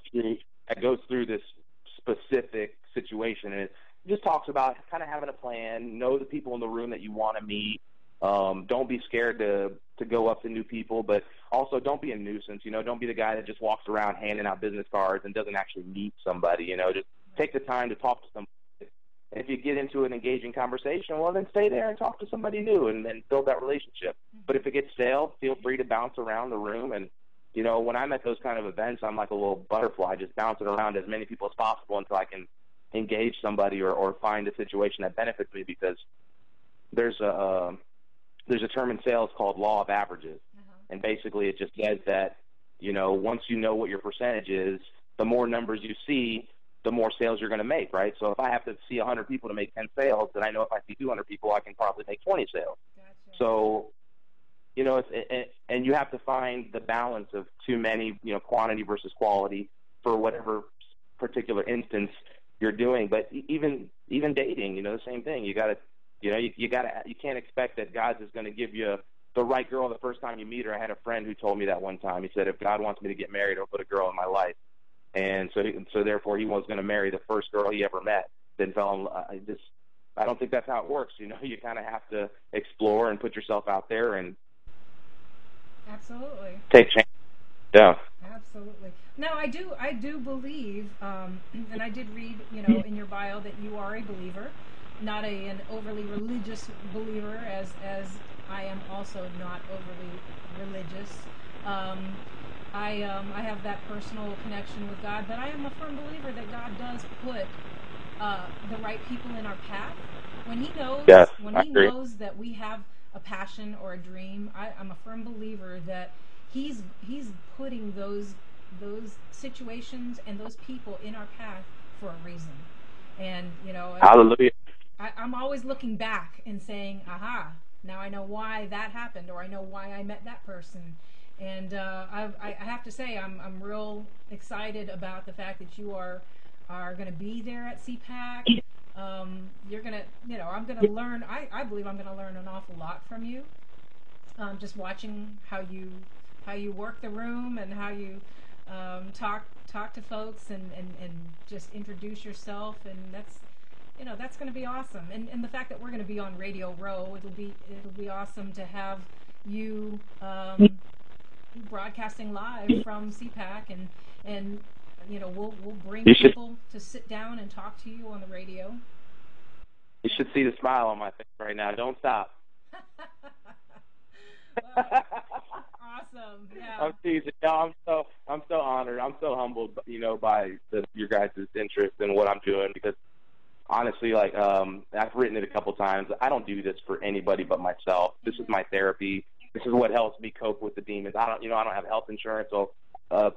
through this specific situation. And it just talks about kind of having a plan, know the people in the room that you want to meet. Don't be scared to go up to new people, but also don't be a nuisance. Don't be the guy that just walks around handing out business cards and doesn't actually meet somebody. Just take the time to talk to somebody. And if you get into an engaging conversation, well, then stay there and talk to somebody new and build that relationship. But if it gets stale, feel free to bounce around the room. And, when I'm at those kind of events, I'm like a little butterfly, just bouncing around as many people as possible until I can engage somebody or find a situation that benefits me, because there's a term in sales called law of averages. And basically it just says that, once you know what your percentage is, the more numbers you see, the more sales you're going to make, right? So if I have to see 100 people to make 10 sales, then I know if I see 200 people, I can probably make 20 sales. Gotcha. So, and you have to find the balance of too many, quantity versus quality for whatever particular instance you're doing. But even dating, the same thing. You got to, you can't expect that God is going to give you the right girl the first time you meet her. I had a friend who told me that one time. He said, if God wants me to get married, he'll put a girl in my life. And so therefore he was going to marry the first girl he ever met. Then I don't think that's how it works. You kind of have to explore and put yourself out there and absolutely take chances. Yeah. Absolutely. Now, I do believe, and I did read, in your bio that you are a believer, not an overly religious believer, as I am also not overly religious. I have that personal connection with God, but I am a firm believer that God does put the right people in our path. When He knows, knows that we have a passion or a dream, I'm a firm believer that He's putting those situations and those people in our path for a reason. And hallelujah. I'm always looking back and saying, aha, now I know why that happened, or I know why I met that person. And I have to say, I'm real excited about the fact that you are going to be there at CPAC. You're going to, I'm going to learn. I believe I'm going to learn an awful lot from you. Just watching how you work the room and how you talk to folks and just introduce yourself, and that's going to be awesome. And the fact that we're going to be on Radio Row, it'll be awesome to have you broadcasting live from CPAC, and we'll bring people to sit down and talk to you on the radio. You should see the smile on my face right now. Don't stop. Well, awesome. Yeah. I'm teasing. No, I'm so honored. I'm so humbled, by your guys' interest in what I'm doing, because honestly, like, I've written it a couple times. I don't do this for anybody but myself. This is my therapy. This is what helps me cope with the demons. I don't have health insurance, so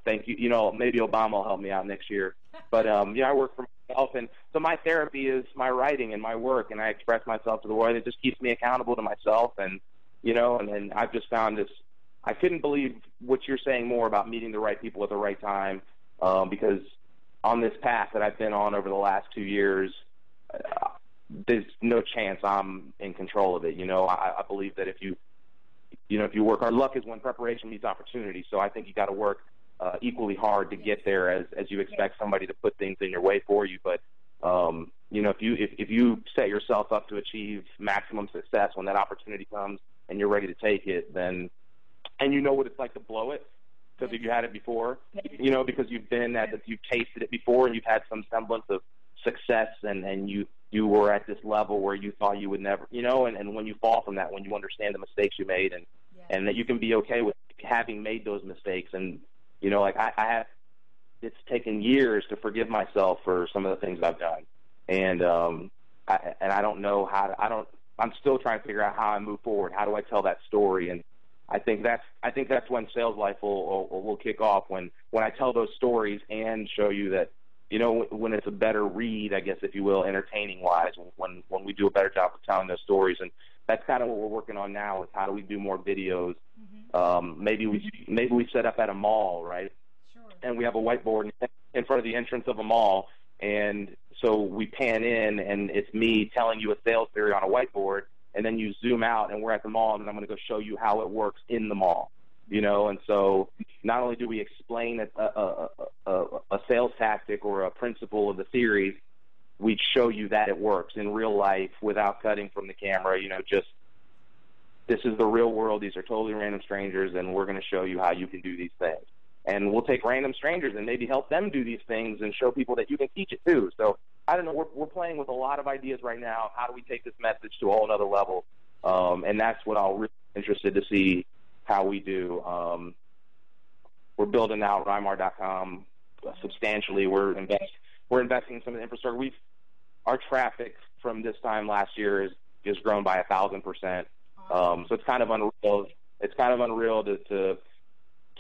thank you. Maybe Obama will help me out next year. But I work for myself, and so my therapy is my writing and my work, and I express myself to the world. It just keeps me accountable to myself, and and I've just found this. I couldn't believe what you're saying more about meeting the right people at the right time, because on this path that I've been on over the last 2 years, there's no chance I'm in control of it. I believe that if you work hard, luck is when preparation meets opportunity. So I think you got to work equally hard to get there as you expect somebody to put things in your way for you. But if you set yourself up to achieve maximum success when that opportunity comes and you're ready to take it, then and you know what it's like to blow it because you had it before, because you've you've tasted it before and you've had some semblance of success, and you were at this level where you thought you would never, and when you fall from that, when you understand the mistakes you made and that you can be okay with having made those mistakes. And, I have, it's taken years to forgive myself for some of the things I've done. And, I don't know I'm still trying to figure out how I move forward. How do I tell that story? And I think that's when Sales Life will kick off, when I tell those stories and show you that, when it's a better read, I guess, if you will, entertaining-wise, when we do a better job of telling those stories. And that's kind of what we're working on now, is how do we do more videos. Maybe we set up at a mall, right? Sure. And we have a whiteboard in front of the entrance of a mall, and so we pan in, and it's me telling you a sales theory on a whiteboard, and then you zoom out, and we're at the mall, and I'm going to go show you how it works in the mall. And so not only do we explain a sales tactic or a principle of the series, we show you that it works in real life without cutting from the camera. Just this is the real world. These are totally random strangers, and we're going to show you how you can do these things. And we'll take random strangers and maybe help them do these things and show people that you can teach it too. So I don't know. We're playing with a lot of ideas right now. How do we take this message to a whole other level? And that's what I'm really interested to see how we do. We're building out Raymmar.com substantially. We're investing in some of the infrastructure. Our traffic from this time last year is grown by 1,000%. So it's kind of unreal. It's kind of unreal to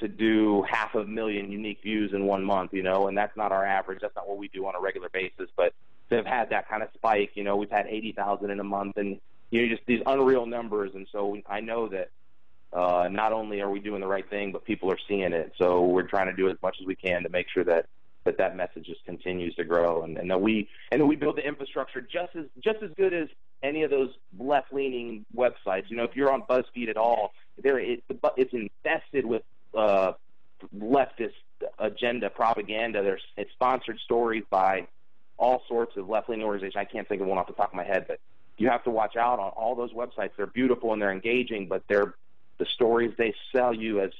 do 500,000 unique views in 1 month, and that's not our average. That's not what we do on a regular basis. But they've had that kind of spike. We've had 80,000 in a month, and just these unreal numbers. And so I know that not only are we doing the right thing, but people are seeing it. So we're trying to do as much as we can to make sure that message just continues to grow, and that we build the infrastructure just as good as any of those left-leaning websites. If you're on BuzzFeed at all, it's infested with leftist agenda propaganda. It's sponsored stories by all sorts of left-leaning organizations. I can't think of one off the top of my head, but you have to watch out on all those websites. They're beautiful and they're engaging, but the stories they sell you as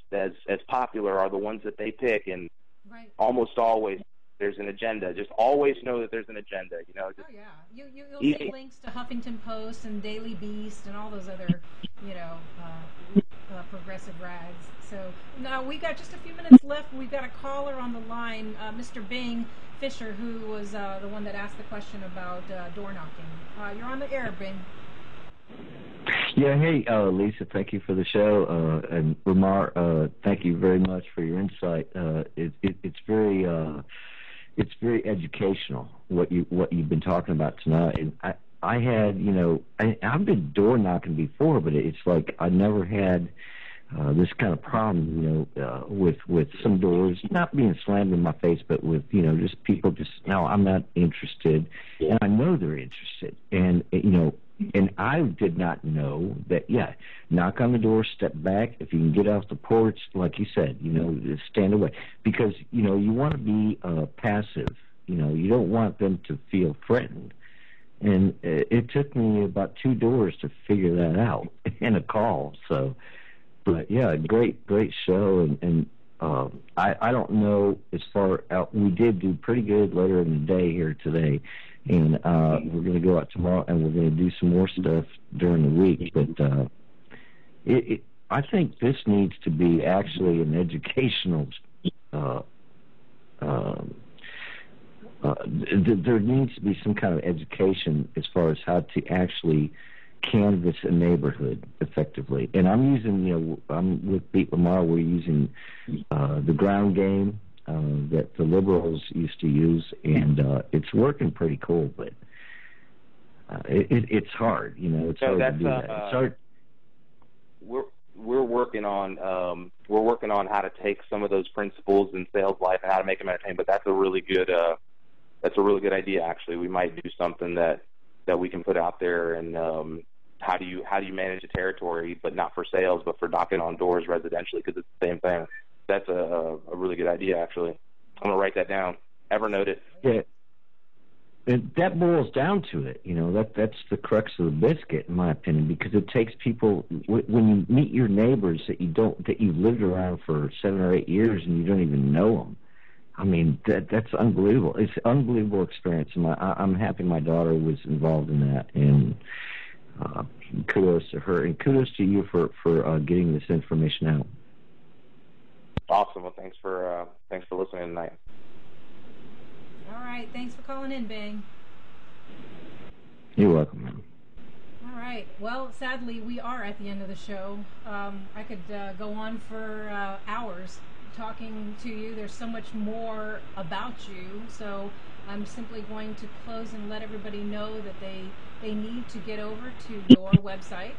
popular are the ones that they pick, and right. Almost always there's an agenda. Just always know that there's an agenda. Oh yeah, you'll see links to Huffington Post and Daily Beast and all those other progressive rags. So now we got just a few minutes left. We've got a caller on the line, Mr. Bing Fisher, who was the one that asked the question about door knocking. You're on the air, Bing. Yeah, hey, Lisa, thank you for the show, and Raymmar, thank you very much for your insight. It's very educational what you've been talking about tonight. And I had, I've been door knocking before, but it's like I never had this kind of problem, with some doors not being slammed in my face, but with, just people no, I'm not interested, and I know they're interested, and and I did not know that, knock on the door, step back. If you can get off the porch, like you said, stand away. Because, you want to be passive. You don't want them to feel threatened. And it took me about 2 doors to figure that out in a call. So, but, yeah, great show. And I don't know as far out. We did do pretty good later in the day here today. And we're going to go out tomorrow, and we're going to do some more stuff during the week. But I think this needs to be actually an educational. There needs to be some kind of education as far as how to actually canvas a neighborhood effectively. And I'm using, I'm with Raymmar. We're using the ground game that the liberals used to use, and it's working pretty cool. But it's hard, It's hard to do that. It's hard. We're working on how to take some of those principles in sales life and how to make them entertaining. But that's a really good idea. Actually, we might do something that we can put out there. And how do you manage a territory, but not for sales, but for knocking on doors residentially, because it's the same thing. That's a really good idea. Actually, I'm gonna write that down. Evernote it. Yeah. And that boils down to it, that's the crux of the biscuit, in my opinion, because it takes people, when you meet your neighbors that you've lived around for 7 or 8 years and you don't even know them. I mean, that's unbelievable. It's an unbelievable experience. And I'm happy my daughter was involved in that, and kudos to her, and kudos to you for getting this information out. Awesome. Well, thanks for listening tonight. All right, thanks for calling in, Bang. You're welcome, man. All right, well, sadly, we are at the end of the show. I could go on for hours talking to you. There's so much more about you, so I'm simply going to close and let everybody know that they need to get over to your website,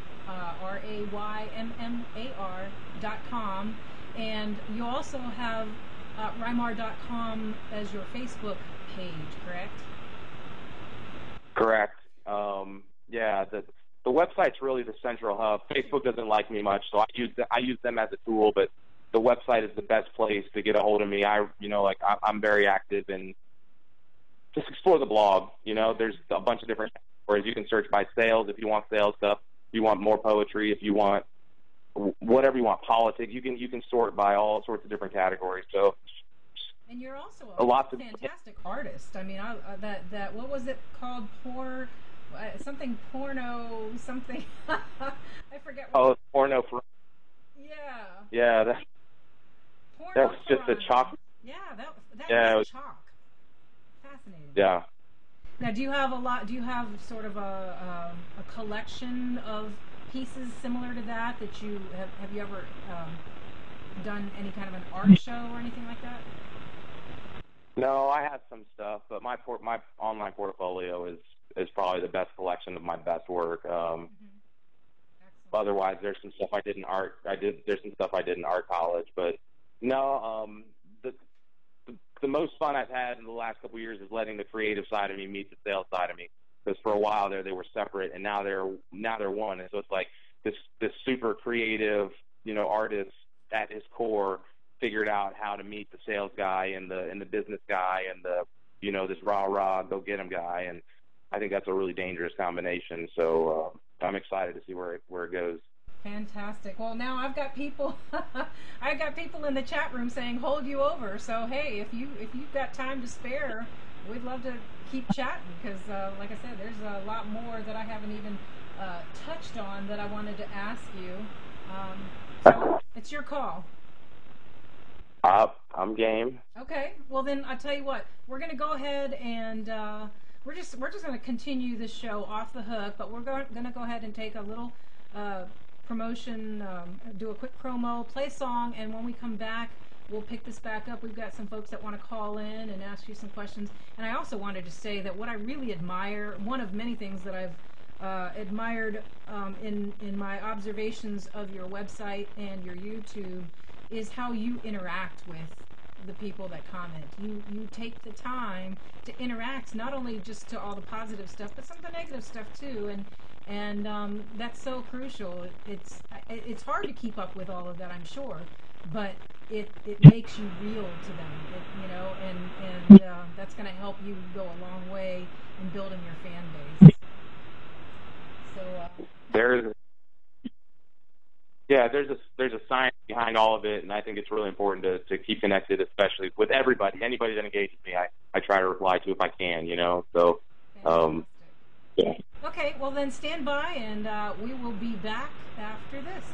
RAYMMAR.com, and you also have Raymmar.com as your Facebook page, correct? Correct. Yeah, the website's really the central hub. Facebook doesn't like me much, so I use them as a tool, but the website is the best place to get a hold of me. I'm very active, and just explore the blog. There's a bunch of different categories. You can search by sales if you want sales stuff. If you want more poetry, if you want whatever you want, politics. You can sort by all sorts of different categories. So. And you're also a fantastic artist. I mean, that what was it called? Something porno, something. I forget. Porno for. Yeah. Yeah, that was just a chalk. Yeah, that was chalk. Fascinating. Yeah. Now, do you have sort of a collection of pieces similar to that you have you ever done any kind of an art show or anything like that? No, I have some stuff, but my online portfolio is probably the best collection of my best work. Otherwise, there's some stuff I did in art. There's some stuff I did in art college, but no. The most fun I've had in the last couple of years is letting the creative side of me meet the sales side of me. Because for a while there, they were separate, and now they're one. And so it's like this super creative, artist at his core figured out how to meet the sales guy and the business guy and the this rah go get him guy. And I think that's a really dangerous combination. So I'm excited to see where it goes. Fantastic. Well, now I've got people in the chat room saying hold you over. So hey, if you've got time to spare, we'd love to keep chatting, because like I said, there's a lot more that I haven't even touched on that I wanted to ask you. So it's your call. I'm game. Okay. Well, then I'll tell you what. We're going to go ahead and we're just going to continue this show off the hook, but we're going to go ahead and take a little promotion, do a quick promo, play a song, and when we come back, we'll pick this back up. We've got some folks that want to call in and ask you some questions. And I also wanted to say that what I really admire, one of many things that I've admired in my observations of your website and your YouTube, is how you interact with the people that comment. You take the time to interact, not only just to all the positive stuff, but some of the negative stuff too. And that's so crucial. It's hard to keep up with all of that, I'm sure, but it makes you real to them, and that's going to help you go a long way in building your fan base. So there's a science behind all of it, and I think it's really important to keep connected, especially with everybody. Anybody that engages me, I try to reply to if I can, So, yeah. Okay, well then stand by, and we will be back after this.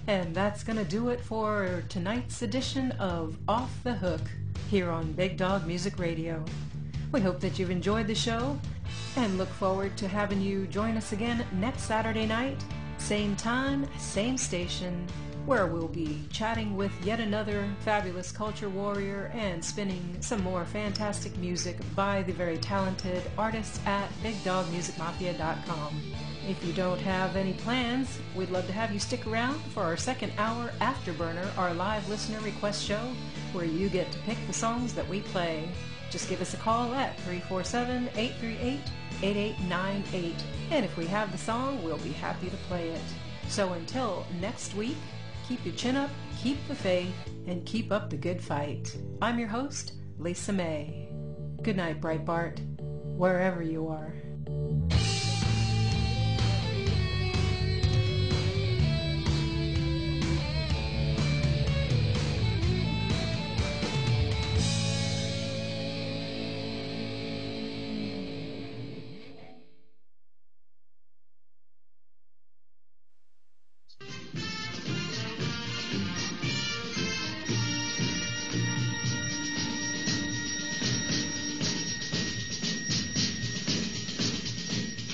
And that's going to do it for tonight's edition of Off the Hook here on BigDawg Music Radio. We hope that you've enjoyed the show and look forward to having you join us again next Saturday night, same time, same station, where we'll be chatting with yet another fabulous culture warrior and spinning some more fantastic music by the very talented artists at BigDawgMusicMafia.com. If you don't have any plans, we'd love to have you stick around for our second hour Afterburner, our live listener request show, where you get to pick the songs that we play. Just give us a call at 347-838-8898, and if we have the song, we'll be happy to play it. So until next week, keep your chin up, keep the faith, and keep up the good fight. I'm your host, Lisa May. Good night, Breitbart, wherever you are.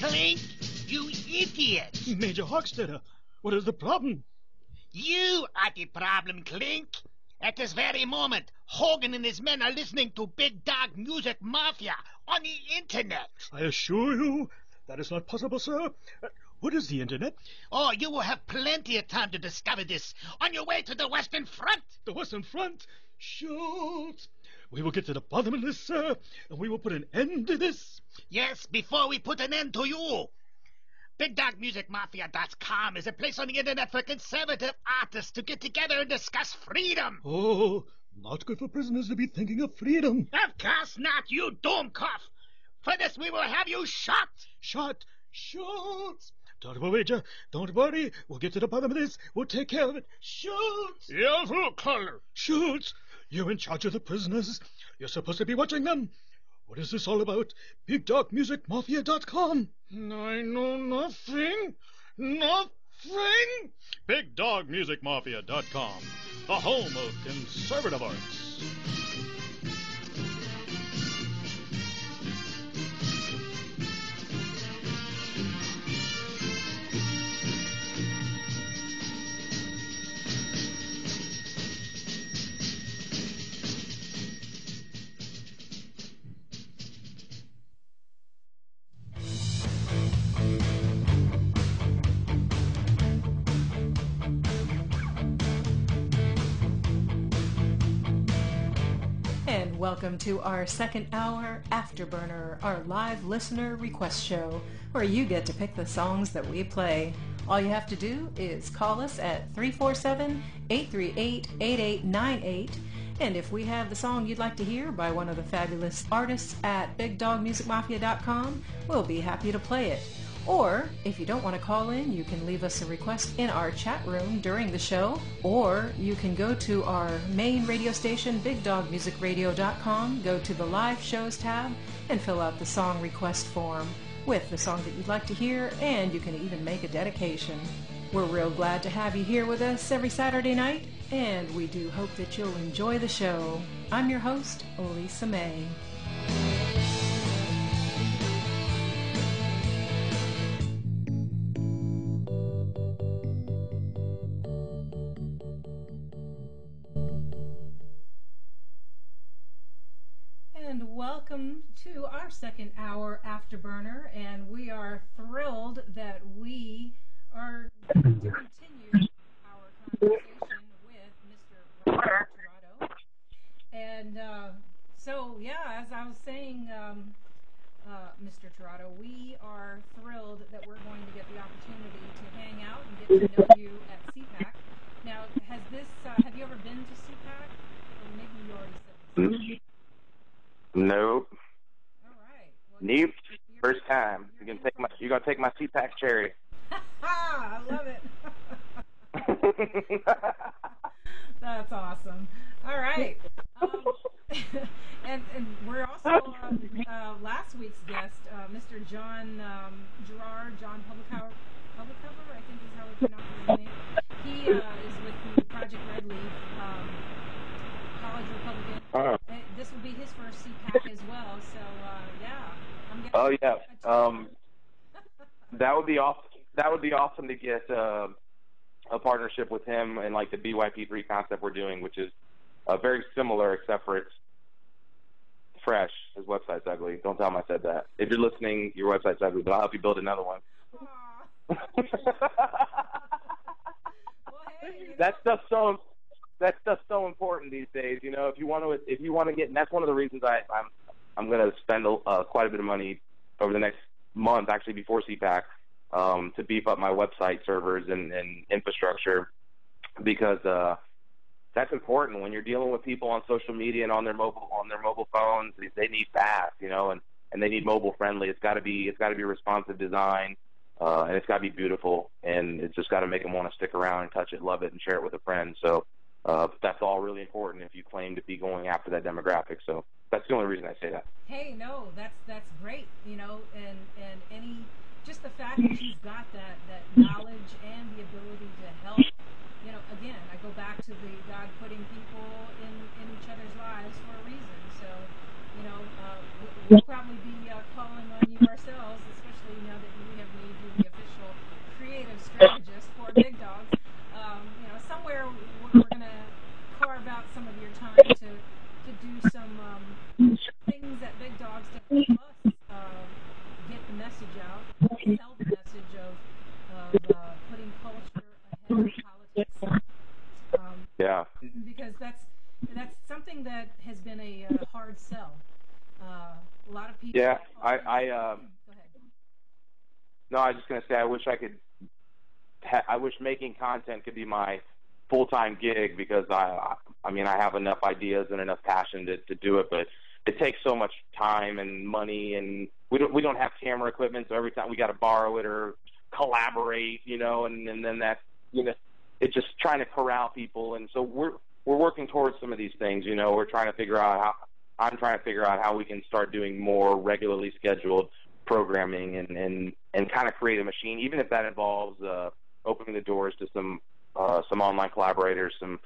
Clink, you idiot! Major Hochstetter, what is the problem? You are the problem, Clink. At this very moment, Hogan and his men are listening to BigDawg Music Mafia on the Internet. I assure you that is not possible, sir. What is the Internet? Oh, you will have plenty of time to discover this on your way to the Western Front. The Western Front? Shoot! We will get to the bottom of this, sir, and we will put an end to this. Yes, before we put an end to you. BigDawgMusicMafia.com is a place on the Internet for conservative artists to get together and discuss freedom. Oh, not good for prisoners to be thinking of freedom. Of course not, you doomcough. For this we will have you shot. Shot! Shoot! Don't worry, Major. Don't worry. We'll get to the bottom of this. We'll take care of it. Shoot! Yes, Colonel. Shoot! You're in charge of the prisoners. You're supposed to be watching them. What is this all about? BigDawgMusicMafia.com. I know nothing. Nothing. BigDawgMusicMafia.com, the home of conservative arts. Welcome to our second hour Afterburner, our live listener request show, where you get to pick the songs that we play. All you have to do is call us at 347-838-8898, and if we have the song you'd like to hear by one of the fabulous artists at BigDawgMusicMafia.com, we'll be happy to play it. Or, if you don't want to call in, you can leave us a request in our chat room during the show, or you can go to our main radio station, BigDawgMusicRadio.com, go to the Live Shows tab, and fill out the song request form with the song that you'd like to hear, and you can even make a dedication. We're real glad to have you here with us every Saturday night, and we do hope that you'll enjoy the show. I'm your host, Lisa May. And welcome to our second hour Afterburner, and we are thrilled that we are going to continue our conversation with Mr. Raymmar Tirado. And so, yeah, as I was saying, Mr. Tirado, we are thrilled that we're going to get the opportunity to hang out and get to know you at CPAC. Now, have you ever been to CPAC? Or maybe you already said this. Nope. All right. Well, Nope. First time. You're gonna take my CPAC cherry. I love it. That's awesome. All right. And we're also last week's guest, Mr. John Gerard, John Publicover, I think is how we pronounce his name. He is Oh yeah. That would be awesome. That would be awesome to get a partnership with him and like the BYP3 concept we're doing, which is very similar, except for it's fresh. His website's ugly. Don't tell him I said that. If you're listening, your website's ugly, but I'll help you build another one. Well, hey, That stuff's so important these days. You know, if you want to get, and that's one of the reasons I'm going to spend quite a bit of money over the next month, actually before CPAC, to beef up my website servers and infrastructure, because that's important when you're dealing with people on social media and on their mobile phones. They need fast, you know, and they need mobile friendly. It's got to be responsive design, and it's got to be beautiful, and it's just got to make them want to stick around and touch it, love it, and share it with a friend. So that's all really important if you claim to be going after that demographic. So that's the only reason I say that. Hey, no, that's great, you know, and any, just the fact that you've got that knowledge and the ability to help, you know, again, I go back to the God putting people in each other's lives for a reason. So, you know, we'll probably be calling on you ourselves, especially now that we have made you the official creative strategist for Big Dogs. You know, somewhere we're going to carve out some of your time to do some things at Big Dogs to help us get the message out, sell the message of putting culture ahead of politics. Yeah. Because that's something that has been a hard sell. A lot of people. Yeah, Go ahead. No, I was just gonna say I wish I could. I wish making content could be my full-time gig, because I mean I have enough ideas and enough passion to do it, but it takes so much time and money, and we don't have camera equipment, so every time we got to borrow it or collaborate, you know, and then that, you know, it's just trying to corral people, and so we're working towards some of these things, you know. I'm trying to figure out how we can start doing more regularly scheduled programming and kind of create a machine, even if that involves opening the doors to some online collaborators, some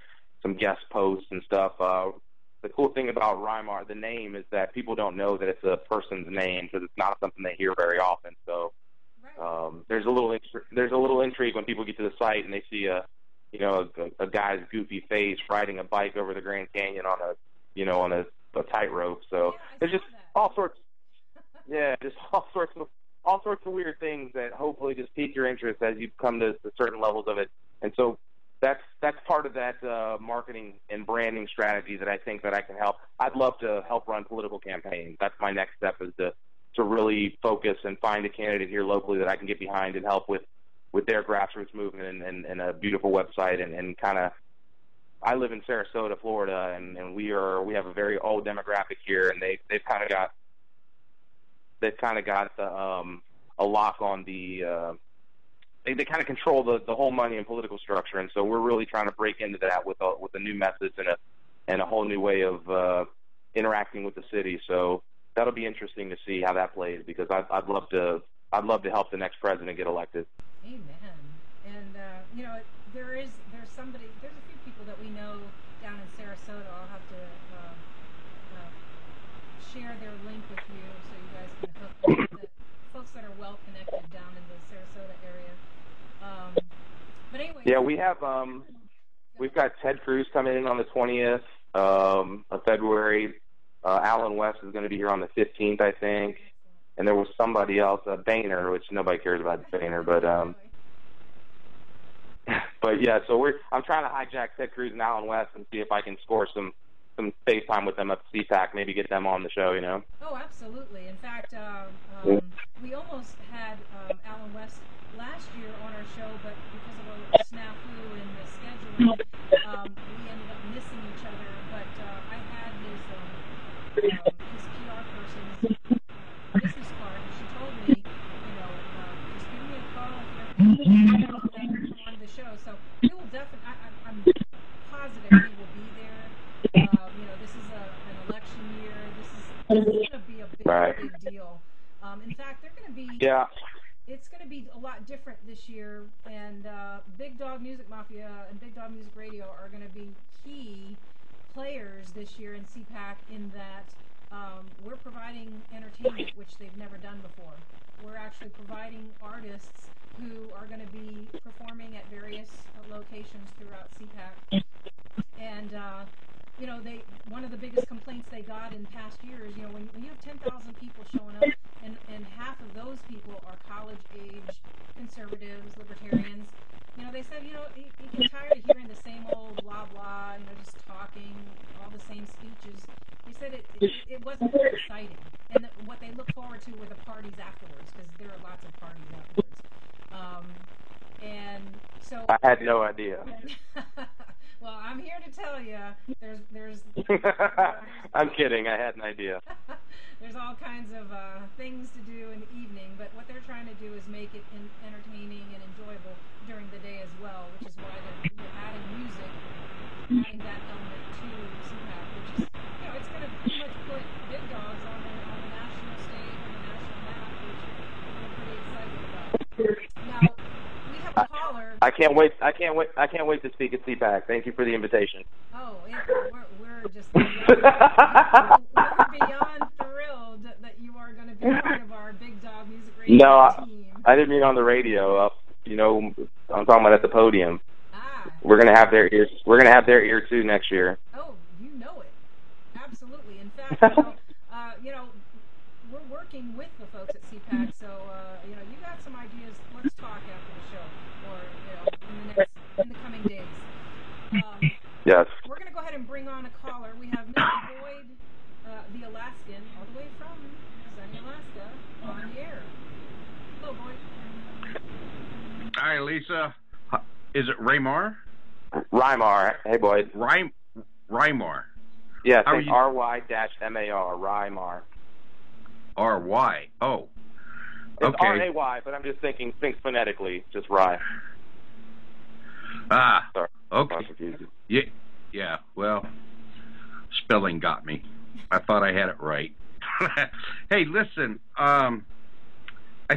guest posts and stuff. The cool thing about Raymmar, the name, is that people don't know that it's a person's name, because it's not something they hear very often. So there's a little intrigue when people get to the site and they see a guy's goofy face riding a bike over the Grand Canyon on a tightrope. So there's just all sorts. Yeah, just all sorts of weird things that hopefully just pique your interest as you come to certain levels of it. And so that's part of that marketing and branding strategy that I think that I can help. I'd love to help run political campaigns. That's my next step, is to really focus and find a candidate here locally that I can get behind and help with their grassroots movement and a beautiful website and kind of. I live in Sarasota, Florida, and we have a very old demographic here, and they've kind of got a lock on the. They kind of control the whole money and political structure, and so we're really trying to break into that with a new message and a whole new way of interacting with the city. So that'll be interesting to see how that plays, because I'd love to help the next president get elected. Amen. And you know, there's a few people that we know down in Sarasota. I'll have to share their link with you so you guys can hook up. Folks that are well connected down in the Sarasota area. But anyway. Yeah, we've got Ted Cruz coming in on the 20th of February. Alan West is going to be here on the 15th, I think. And there was somebody else, Boehner, which nobody cares about Boehner, but yeah. So I'm trying to hijack Ted Cruz and Alan West and see if I can score some FaceTime with them at CPAC, maybe get them on the show, you know? Oh, absolutely. In fact, we almost had Alan West last year on our show, but because of a snafu in the scheduling, we ended up missing each other. But I had his PR person's business card, and she told me, you know, just give me a call if you're on the show. So we will definitely, I'm positive we will be there. You know, this is an election year. This is going to be a big deal. In fact, they're going to be. Yeah. It's going to be a lot different this year, and BigDawg Music Mafia and BigDawg Music Radio are going to be key players this year in CPAC, in that we're providing entertainment, which they've never done before. We're actually providing artists who are going to be performing at various locations throughout CPAC. And, one of the biggest complaints they got in past years, when you have 10,000 people showing up, and half of those people are college-age conservatives, libertarians, they said, you get tired of hearing the same old blah, blah, just talking, all the same speeches. They said it wasn't very exciting. And what they looked forward to were the parties afterwards, because there are lots of parties afterwards. And so... I had no idea. Well, I'm here to tell you, there's I'm kidding. I had an idea. There's all kinds of things to do in the evening, but what they're trying to do is make it entertaining and enjoyable during the day as well, which is why they're adding music, adding that element to CPAC, which is, it's going to pretty much put Big Dogs on the national stage, on the national map, which we're pretty excited about. Now, we have a caller. I can't wait to speak at CPAC. Thank you for the invitation. Oh, we're just we're beyond thrilled that you are going to be part of our BigDawg Music Radio team. No, I didn't mean on the radio. I'm talking about at the podium. We're going to have their ears. We're going to have their ear too next year. Oh, you know it. Absolutely. In fact, we're working with the folks at CPAC, so you got some ideas. Let's talk after the show, or in the coming days. Yes. We're going to go ahead and bring on a caller. We have Mr. Boyd, the Alaskan, all the way from sunny Alaska, on the air. Hello, Boyd. Hi, Lisa. Is it Raymmar? Raymmar. Hey, Boyd. Raymmar. Yes, R-Y-M-A-R. Raymmar. R-Y. Oh. It's okay. R-A-Y, but I'm just think phonetically, just Rye. Sorry. Okay. Sorry, yeah. Well, spelling got me. I thought I had it right. Hey, listen. I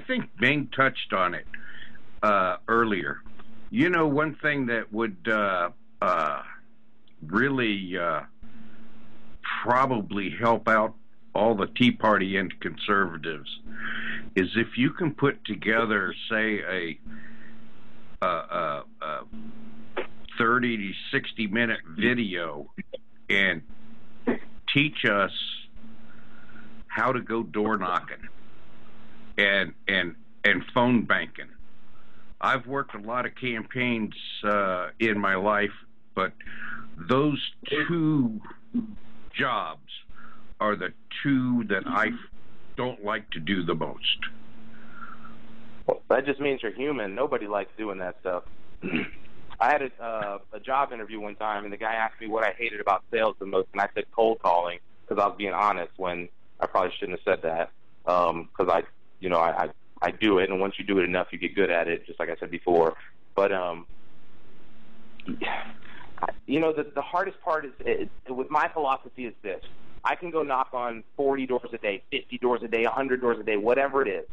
think Bing touched on it earlier. One thing that would really probably help out all the Tea Party and conservatives is if you can put together, say, a 30 to 60-minute video and teach us how to go door knocking and phone banking. I've worked a lot of campaigns in my life, but those two jobs are the two that I don't like to do the most. Well, that just means you're human. Nobody likes doing that stuff. I had a job interview one time, and the guy asked me what I hated about sales the most, and I said cold calling, because I was being honest when I probably shouldn't have said that, because I do it, and once you do it enough, you get good at it, just like I said before. But, the hardest part is with my philosophy is this. I can go knock on 40 doors a day, 50 doors a day, 100 doors a day, whatever it is.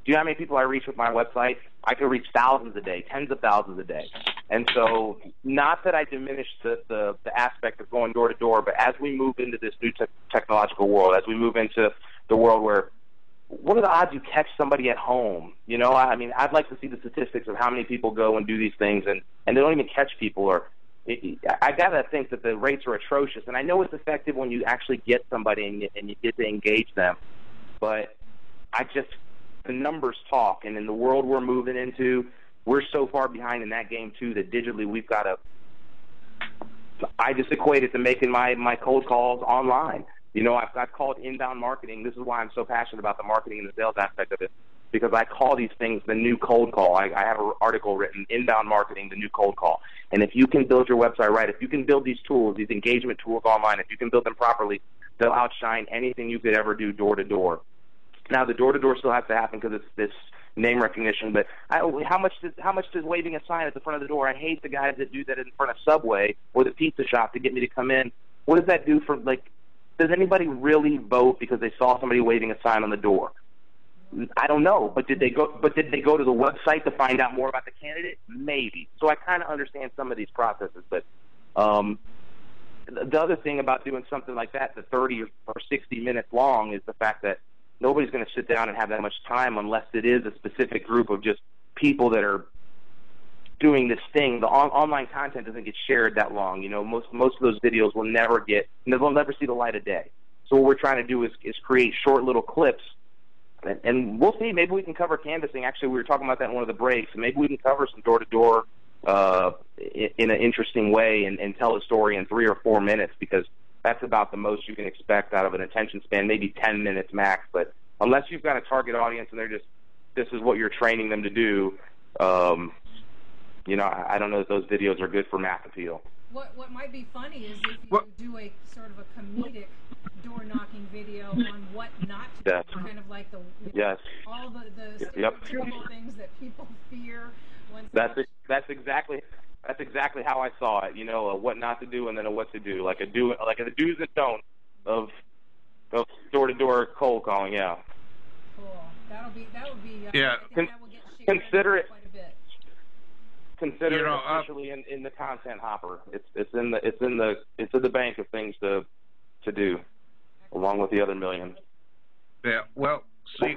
Do you know how many people I reach with my website? I could reach thousands a day, tens of thousands a day. And so, not that I diminish the aspect of going door to door, but as we move into this new technological world, as we move into the world where, what are the odds you catch somebody at home? I'd like to see the statistics of how many people go and do these things, and they don't even catch people. I gotta think that the rates are atrocious, and I know it's effective when you actually get somebody and you get to engage them, but the numbers talk, and in the world we're moving into, we're so far behind in that game too that digitally we've got to. I just equate it to making my cold calls online. I've called inbound marketing. This is why I'm so passionate about the marketing and the sales aspect of it, because I call these things the new cold call. I have an article written, Inbound Marketing, the New Cold Call. And if you can build your website right, if you can build these tools, these engagement tools online, if you can build them properly, they'll outshine anything you could ever do door to door. Now, the door-to-door still has to happen because it's this name recognition, but how much does waving a sign at the front of the door? I hate the guys that do that in front of Subway or the pizza shop to get me to come in. What does that do for, does anybody really vote because they saw somebody waving a sign on the door? I don't know, but did they go to the website to find out more about the candidate? Maybe. So I kind of understand some of these processes, but the other thing about doing something like that, the 30 or 60 minutes long, is the fact that nobody's going to sit down and have that much time unless it is a specific group of just people that are doing this thing. The online content doesn't get shared that long. You know, most of those videos will never see the light of day. So what we're trying to do is create short little clips, and we'll see. Maybe we can cover canvassing. Actually, we were talking about that in one of the breaks. Maybe we can cover some door-to-door in an interesting way and tell a story in 3 or 4 minutes, because that's about the most you can expect out of an attention span, maybe 10 minutes max. But unless you've got a target audience and this is what you're training them to do, you know, I don't know if those videos are good for mass appeal. What might be funny is if you do a sort of a comedic door-knocking video on what not to do, kind of like all the stereotypical things that people fear. That's exactly how I saw it. You know, a what not to do and then a what to do, like a do's and don'ts of door-to-door cold calling. Yeah. Cool. That would be. Yeah. I think that will get shared Consider it. Quite a bit. Consider it officially in the content hopper. It's in the bank of things to do, along with the other million. Yeah. Well, see,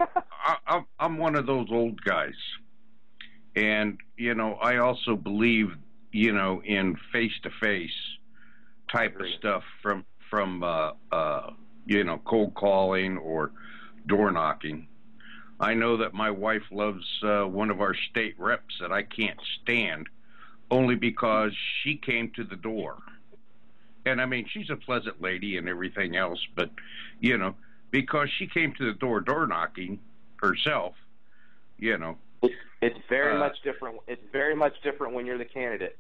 I'm one of those old guys, and you know, I also believe, you know, in face-to-face type of stuff from you know, cold calling or door knocking. I know that my wife loves one of our state reps that I can't stand, only because she came to the door. And I mean, she's a pleasant lady and everything else, but, you know, because she came to the door knocking herself, you know. It's very much different. It's very much different when you're the candidate,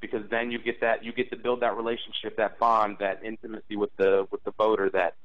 because then you get to build that relationship, that bond, that intimacy with the voter that,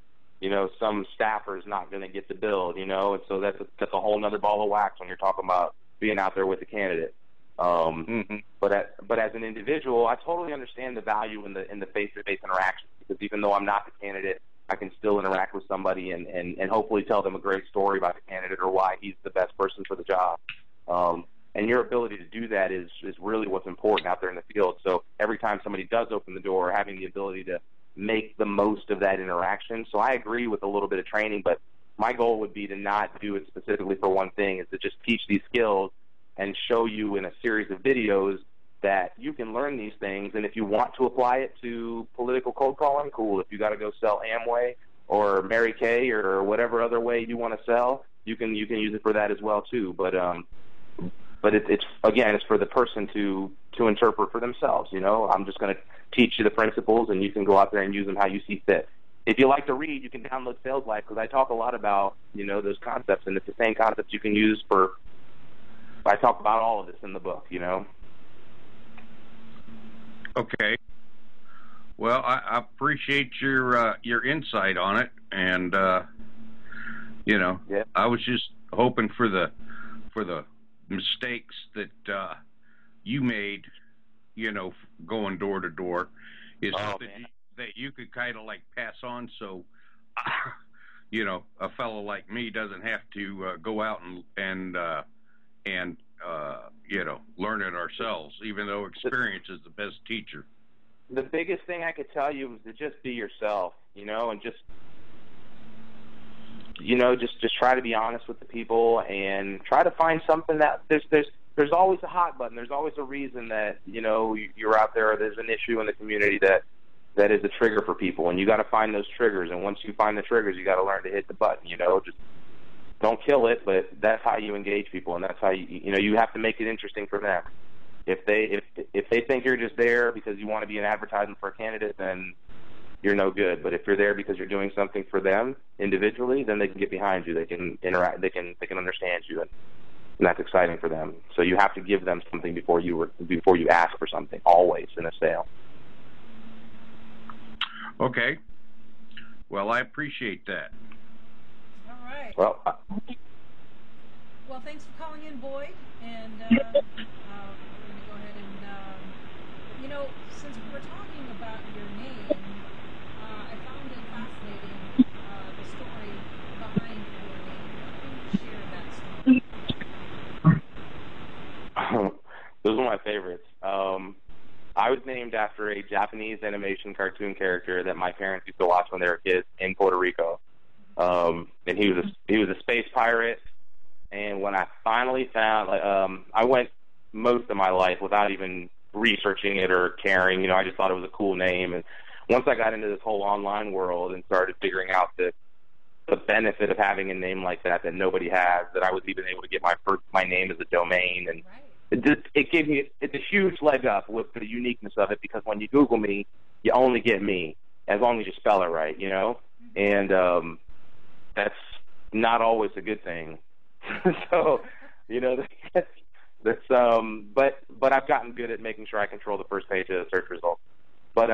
you know, some staffer is not going to get to build, you know, and so that's a whole nother ball of wax when you're talking about being out there with the candidate. But as an individual, I totally understand the value in the face-to-face interaction, because even though I'm not the candidate, I can still interact with somebody and hopefully tell them a great story about the candidate or why he's the best person for the job. And your ability to do that is really what's important out there in the field. So every time somebody does open the door, having the ability to make the most of that interaction. So I agree with a little bit of training, but my goal would be to not do it specifically for one thing, is to just teach these skills and show you in a series of videos that you can learn these things. And if you want to apply it to political cold calling, cool. If you got to go sell Amway or Mary Kay or whatever other way you want to sell, you can use it for that as well too. But it's for the person to interpret for themselves. You know, I'm just going to teach you the principles, and you can go out there and use them how you see fit. If you like to read, you can download Sales Life, because I talk a lot about, you know, those concepts, and it's the same concepts you can use for. I talk about all of this in the book, you know. Okay. Well, I appreciate your insight on it, and you know, I was just hoping for the mistakes that you made, you know, going door to door, is something that you could kind of like pass on, so you know, a fellow like me doesn't have to go out and you know, learn it ourselves, even though experience is the best teacher. The biggest thing I could tell you is to just be yourself, you know, and just try to be honest with the people, and try to find something that there's always a hot button. There's always a reason that, you know, you're out there, or there's an issue in the community that is a trigger for people, and you got to find those triggers. And once you find the triggers, you got to learn to hit the button, you know. Just don't kill it, but that's how you engage people, and that's how you have to make it interesting for them. If they think you're just there because you want to be an advertisement for a candidate, then you're no good. But if you're there because you're doing something for them individually, then they can get behind you. They can interact. They can understand you, and that's exciting for them. So you have to give them something before you ask for something, always in a sale. Okay. Well, I appreciate that. All right. Well, thanks for calling in, Boyd. And we're going to go ahead and, you know, since we were talking about your name, I found it fascinating, the story behind your name. Can you share that story? those are my favorites. I was named named after a Japanese animation cartoon character that my parents used to watch when they were kids in Puerto Rico. And he was a space pirate. And when I finally found, I went most of my life without even researching it or caring. I just thought it was a cool name. And once I got into this whole online world and started figuring out the benefit of having a name like that nobody has, that I was even able to get my name as a domain, and it gave me it's a huge leg up with the uniqueness of it, because when you Google me, you only get me, as long as you spell it right, and that's not always a good thing. So, that's but I've gotten good at making sure I control the first page of the search results. But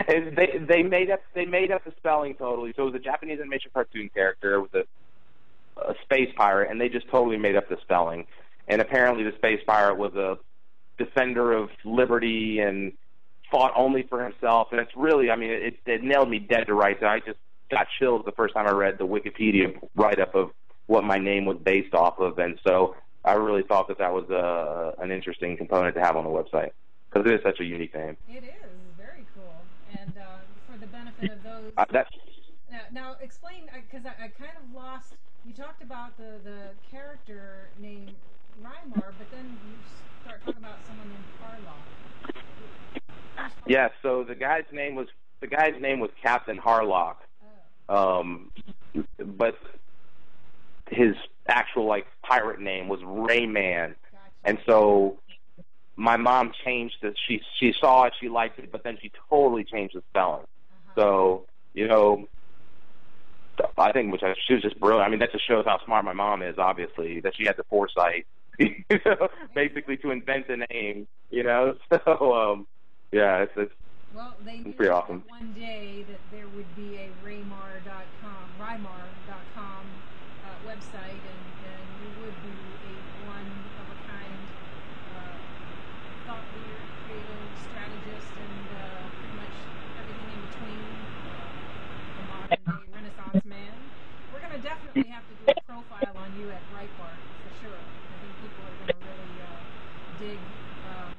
and they made up the spelling totally. So it was a Japanese animation cartoon character with a space pirate, and they just totally made up the spelling. And apparently, the space pirate was a defender of liberty and fought only for himself. And it's really, it nailed me dead to rights. I just got chills the first time I read the Wikipedia write-up of what my name was based off of, and so I really thought that was an interesting component to have on the website, because it is such a unique name. It is very cool, and for the benefit of those. Now explain, because I kind of lost. You talked about the character named Raymmar, but then you start talking about someone named Harlock. Yeah, so the guy's name was Captain Harlock. But his actual pirate name was Rayman. Gotcha. And so my mom changed it. She saw it, she liked it, but then she totally changed the spelling. So, I think she was just brilliant. That just shows how smart my mom is, obviously, that she had the foresight, basically to invent a name, So, yeah, it's well, they knew pretty awesome. One day that there would be a Raymmar.com website, and you would be a one-of-a-kind thought leader, creative strategist, and pretty much everything in between, the modern-day Renaissance man. We're going to definitely have to do a profile on you at Breitbart, for sure. I think people are going to really dig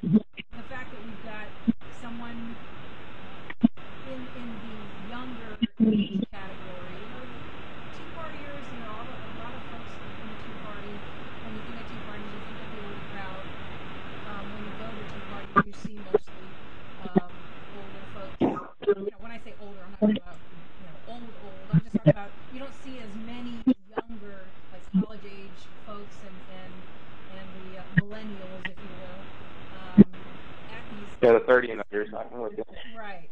the fact that we've got someone in the younger age category. Tea partiers, a lot of folks in the Tea Party, when you think of Tea Parties, you think of the older crowd. When you go to Tea Party, you see mostly older folks. When I say older, I'm not talking about old. I'm just talking about you don't see as many younger, college age folks and the millennials, if you will, at these. Yeah, the 30 and under. Right.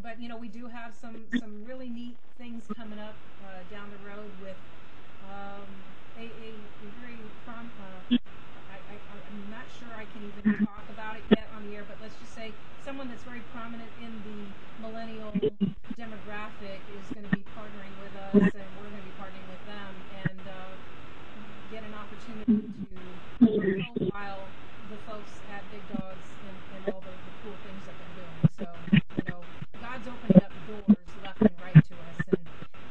But we do have some really neat things coming up down the road with a very I'm not sure I can even talk about it yet on the air, but let's just say someone that's very prominent in the millennial demographic is going to be partnering with us, and we're going to be partnering with them, and get an opportunity to profile the folks at Big Dogs and all the cool things that they're doing. So, God's opening up doors left and right to us, and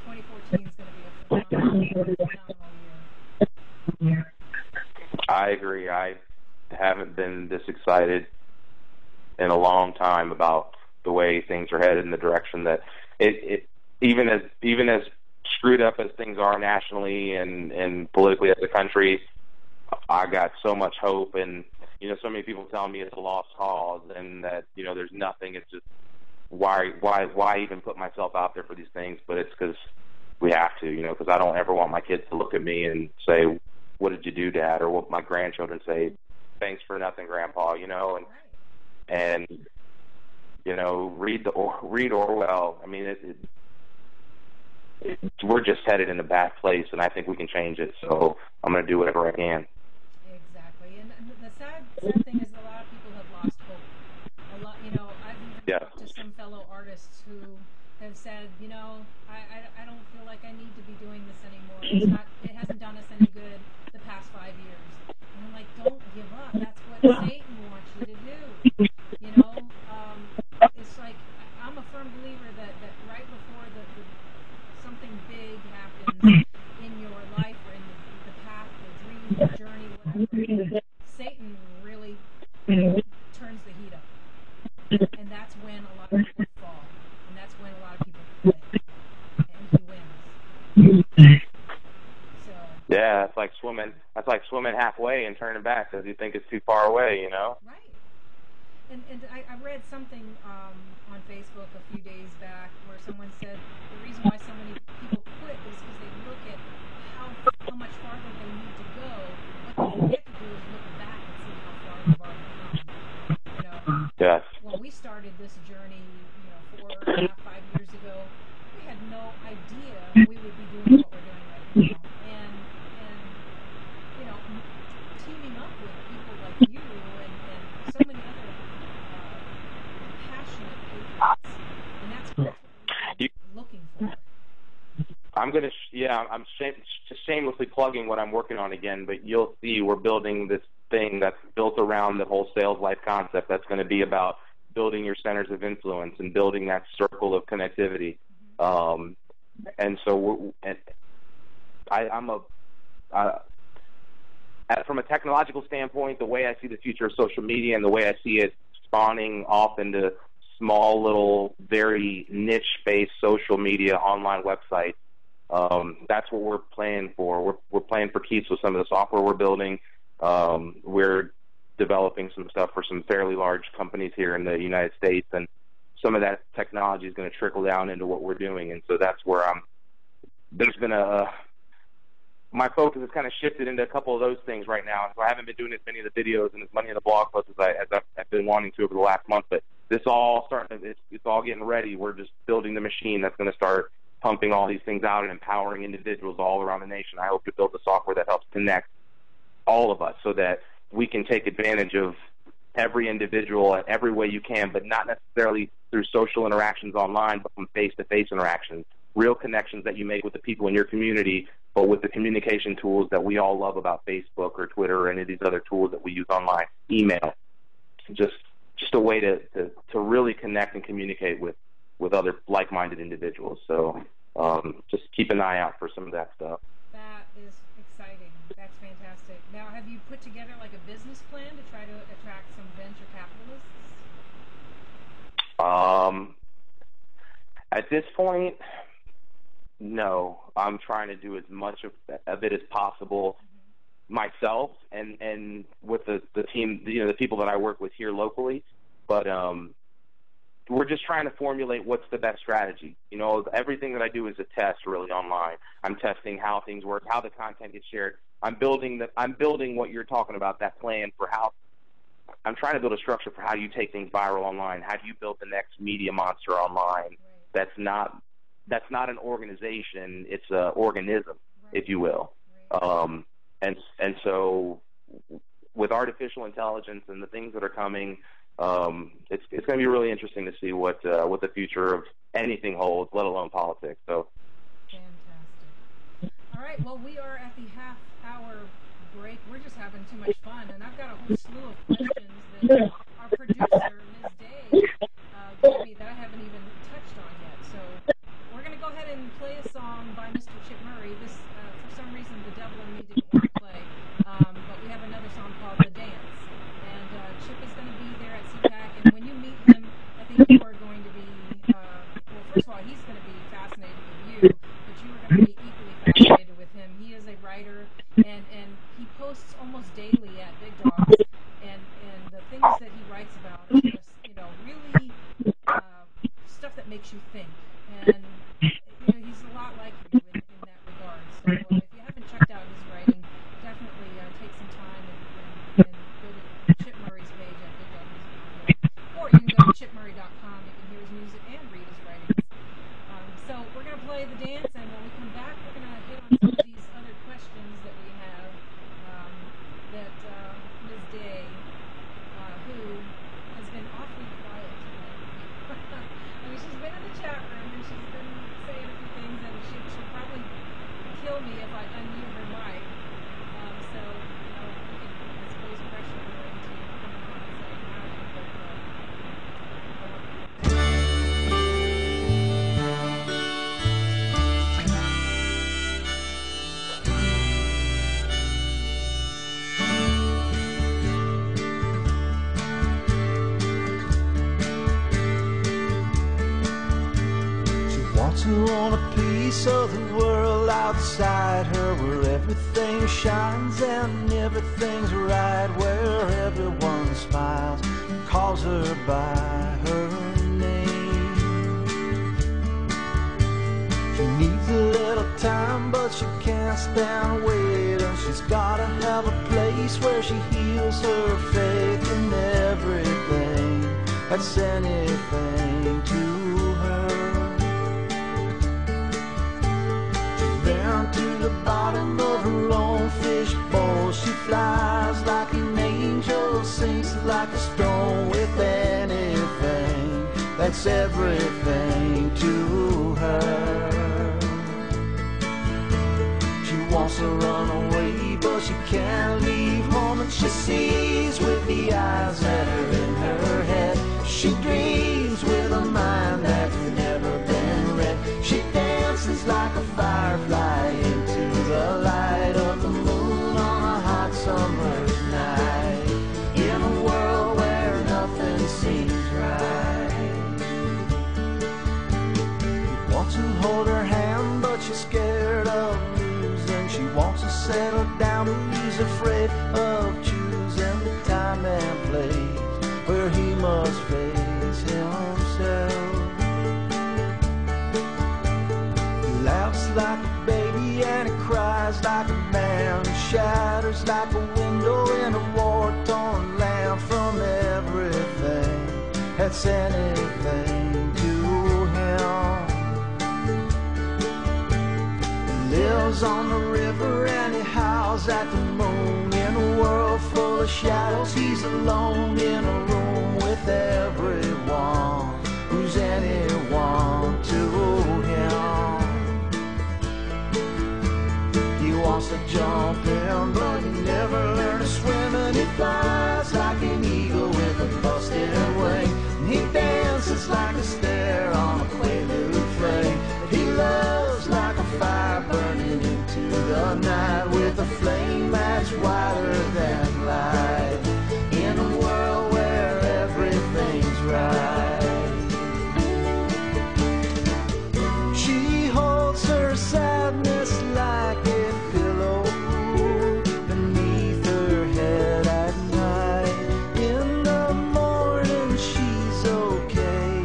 2014 is going to be a phenomenal year. I agree. I haven't been this excited in a long time about the way things are headed in the direction that it even as screwed up as things are nationally and politically as a country, I got so much hope, and so many people telling me it's a lost cause and that there's nothing. It's just why even put myself out there for these things? But it's because we have to, because I don't ever want my kids to look at me and say, "What did you do, Dad?" or what my grandchildren say, "Thanks for nothing, Grandpa," and read Orwell. We're just headed in a bad place, and I think we can change it. So I'm going to do whatever I can. Exactly, and the sad thing is a lot of people have lost hope. A lot, I've even talked to some fellow artists who have said, I don't feel like I need to be doing this anymore. It hasn't done us any good the past 5 years. And I'm like, don't give up. That's what Satan wants you to do. It's like I'm a firm believer that right before something big happens in your life or in the path, the dream, the journey, whatever, would fall, and that's when a lot of people quit, and he wins. So Yeah, it's like swimming. That's like swimming halfway and turning back because you think it's too far away. right. And I read something on Facebook a few days back where someone said the reason why so many people quit is because they look at how much farther they need to go. What they forget to do is look back and see how far they've already come. Yes. When we started this journey, 4.5, 5 years ago, we had no idea we would be doing what we're doing right now. And teaming up with people like you and so many other passionate patriots, and that's what we're looking for. I'm shamelessly plugging what I'm working on again, but you'll see we're building this thing that's built around the whole sales life concept. That's going to be about building your centers of influence and building that circle of connectivity. And so from a technological standpoint, the way I see the future of social media and the way I see it spawning off into small little, very niche-based social media online websites, that's what we're playing for. We're playing for keeps with some of the software we're building. We're developing some stuff for some fairly large companies here in the United States, and some of that technology is going to trickle down into what we're doing. And so that's where there's been my focus has kind of shifted into a couple of those things right now. So I haven't been doing as many of the videos and as many of the blog posts as I've been wanting to over the last month. But this all it's all getting ready. We're just building the machine that's going to start pumping all these things out and empowering individuals all around the nation. I hope to build the software that helps connect all of us so that we can take advantage of every individual in every way you can, but not necessarily through social interactions online, but from face-to-face interactions, real connections that you make with the people in your community, but with the communication tools that we all love about Facebook or Twitter or any of these other tools that we use online, email, just a way to really connect and communicate with other like-minded individuals. So just keep an eye out for some of that stuff. That is exciting. That's fantastic. Now, have you put together like a business plan to try to attract some venture capitalists? At this point, no. I'm trying to do as much of it as possible myself and with the team, the people that I work with here locally. But we're just trying to formulate what's the best strategy. Everything that I do is a test really online. I'm testing how things work, how the content gets shared. I'm building what you're talking about, that plan for how I'm trying to build a structure for how you take things viral online. How do you build the next media monster online? Right. That's not an organization. It's an organism, right, if you will. Right. And so with artificial intelligence and the things that are coming, it's going to be really interesting to see what the future of anything holds, let alone politics. So. Fantastic. All right. Well, we are at the half-hour break. We're just having too much fun, and I've got a whole slew of questions that our producer, Ms. Day, gave me that I haven't even touched on yet. So we're going to go ahead and play a song by Mr. Chip Murray. This, for some reason, the devil in me didn't want to play, but we have another song called The Dance. And Chip is going to be there at CPAC, and when you meet him, I think you are going to be, well, first of all, he's going to be fascinated with you, but you are going to be equally fascinated with him. He is a writer, and he posts almost daily at BigDawg, and the things that he writes about are just, really stuff that makes you think. And, he's a lot like you in that regard. So if you haven't checked out his writing, definitely take some time and go to Chip Murray's page at BigDawg Music Mafia. Or you can go to chipmurray.com. You can hear his music and read his writings. So we're going to play The Dance, and when we come back, we're going to hit on some of these other questions that we have that Ms. Day, who has been awfully quiet tonight. I mean, she's been in the chat room, and she's been saying a few things, and she'll probably kill me if I unmute her mic. So, we can, I suppose, pressure her into coming on and saying hi. who want a piece of the world outside her, where everything shines and everything's right, where everyone smiles, calls her by her name. She needs a little time, but she can't stand waiting. She's gotta have a place where she heals her faith in everything that's anything to her. Down to the bottom of her own fishbowl, she flies like an angel, sinks like a stone with anything that's everything to her. She wants to run away, but she can't leave home, and she sees with the eyes that are in her head. She dreams with a mind that's never been read. She dances like a firefly into the light of the moon on a hot summer's night, in a world where nothing seems right. He wants to hold her hand, but she's scared of losing. She wants to settle down, but he's afraid of choosing the time and place where he must face himself. He laughs like a baby and he cries like a man, he shatters like a window in a war-torn land, from everything that's anything to him. He lives on the river and he howls at the moon, in a world full of shadows. He's alone in a room with everyone who's anyone to him. He wants to jump in, but he never learned to swim, and he flies like an eagle with a busted wing, and he dances like a stare on a quaalude flame. He loves like a fire burning into the night, with a flame that's wider than light, in a world where everything's right. She holds her sadness like a pillow beneath her head at night. In the morning she's okay,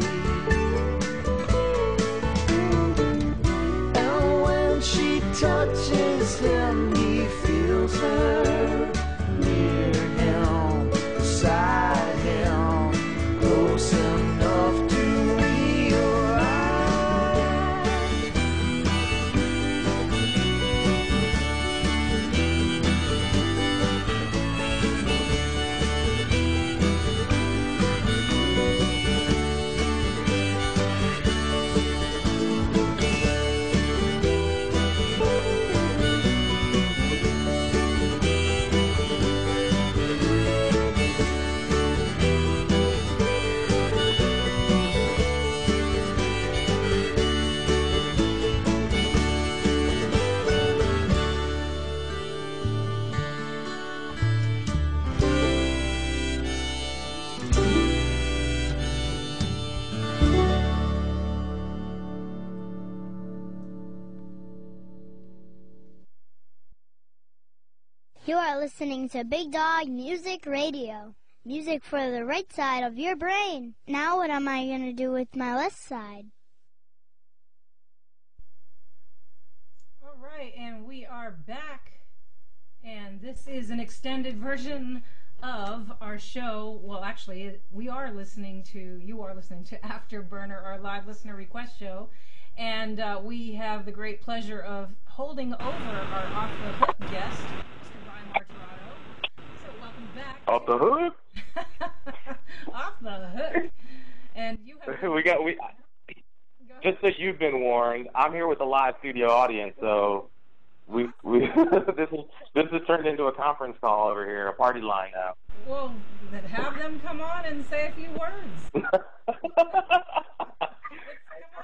and when she touches him he feels her near him, beside him, close enough to realize. You are listening to BigDawg Music Radio. Music for the right side of your brain. Now what am I going to do with my left side? All right, and we are back, and this is an extended version of our show. Well, actually, you are listening to Afterburner, our live listener request show, and we have the great pleasure of holding over our off-the-hook guest, Mr. Raymmar Tirado. So welcome back. Off the hook? Off the hook. And you have... Just so you've been warned, I'm here with a live studio audience, so we this is turned into a conference call over here, a party line now. Well, then have them come on and say a few words. Come on,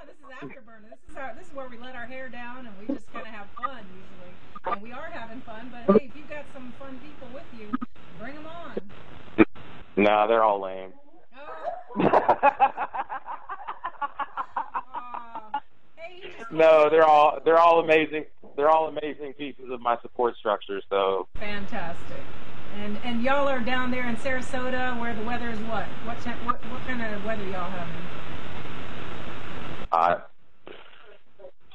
this is Afterburner. This is where we let our hair down and we just kind of have fun usually. And we are having fun, but hey, if you've got some fun people with you, bring them on. Nah, they're all lame. Oh. Hey, No, they're all amazing. They're all amazing pieces of my support structure. So fantastic. And y'all are down there in Sarasota, where the weather is what? What kind of weather y'all having?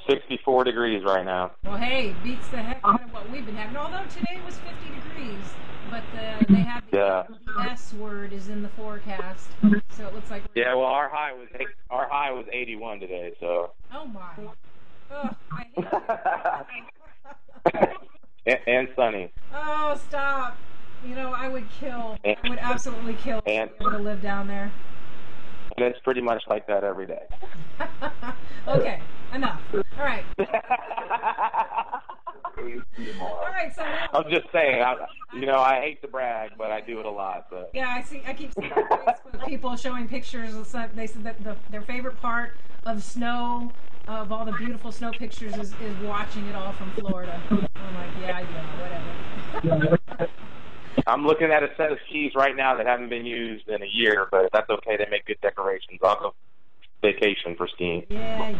64 degrees right now. Well, hey, beats the heck out of what we've been having. Although today was 50 degrees, but they have the S word is in the forecast, so it looks like. Yeah, well, our high was 81 today. So. Oh my. Oh, I hate it. and sunny. Oh, stop. You know, I would absolutely kill to be able to live down there. And it's pretty much like that every day. Okay, enough. All right. All right, so now, I'm just saying, I hate to brag, but I do it a lot. So. Yeah, I keep seeing on Facebook people showing pictures of some, they said that their favorite part of snow, of all the beautiful snow pictures, is watching it all from Florida. I'm like, yeah, whatever. I'm looking at a set of skis right now that haven't been used in a year, but that's okay. They make good decorations. I'll go vacation for skiing. Yeah.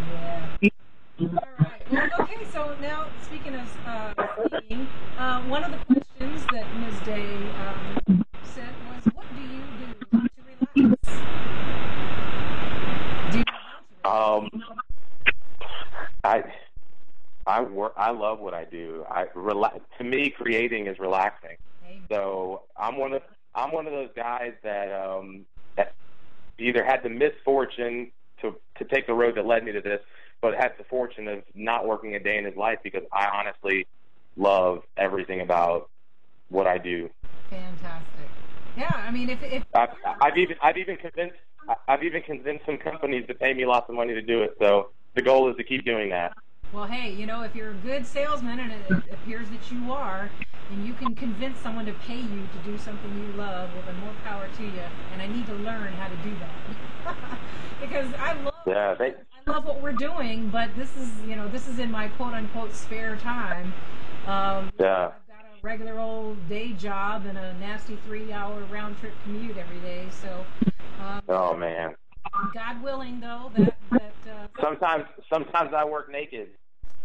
All right. Well, okay, so now, speaking of skiing, one of the questions that Ms. Day said was, what do you do to relax? Do you know how to relax? I love what I do. To me, creating is relaxing. So I'm one of those guys that either had the misfortune to take the road that led me to this, but had the fortune of not working a day in his life, because I honestly love everything about what I do. Fantastic. Yeah, I mean, if I've even convinced some companies to pay me lots of money to do it. So the goal is to keep doing that. Well, hey, if you're a good salesman, and it appears that you are, and you can convince someone to pay you to do something you love, well, then more power to you. And I need to learn how to do that because I love what we're doing, but this is in my quote unquote spare time. I've got a regular old day job and a nasty 3-hour round trip commute every day. So. Oh man. God willing, though, that sometimes I work naked.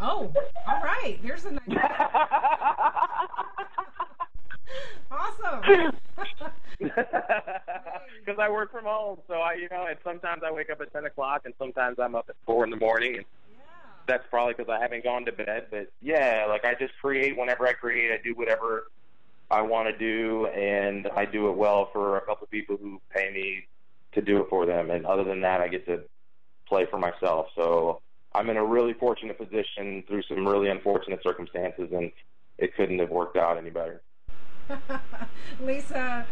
Oh, all right. There's a nice. Awesome. Because I work from home, so and sometimes I wake up at 10 o'clock, and sometimes I'm up at 4 in the morning. And that's probably because I haven't gone to bed. But yeah, like I just create whenever I create. I do whatever I want to do, and I do it well for a couple of people who pay me to do it for them. And other than that, I get to play for myself. So I'm in a really fortunate position through some really unfortunate circumstances, and it couldn't have worked out any better. Lisa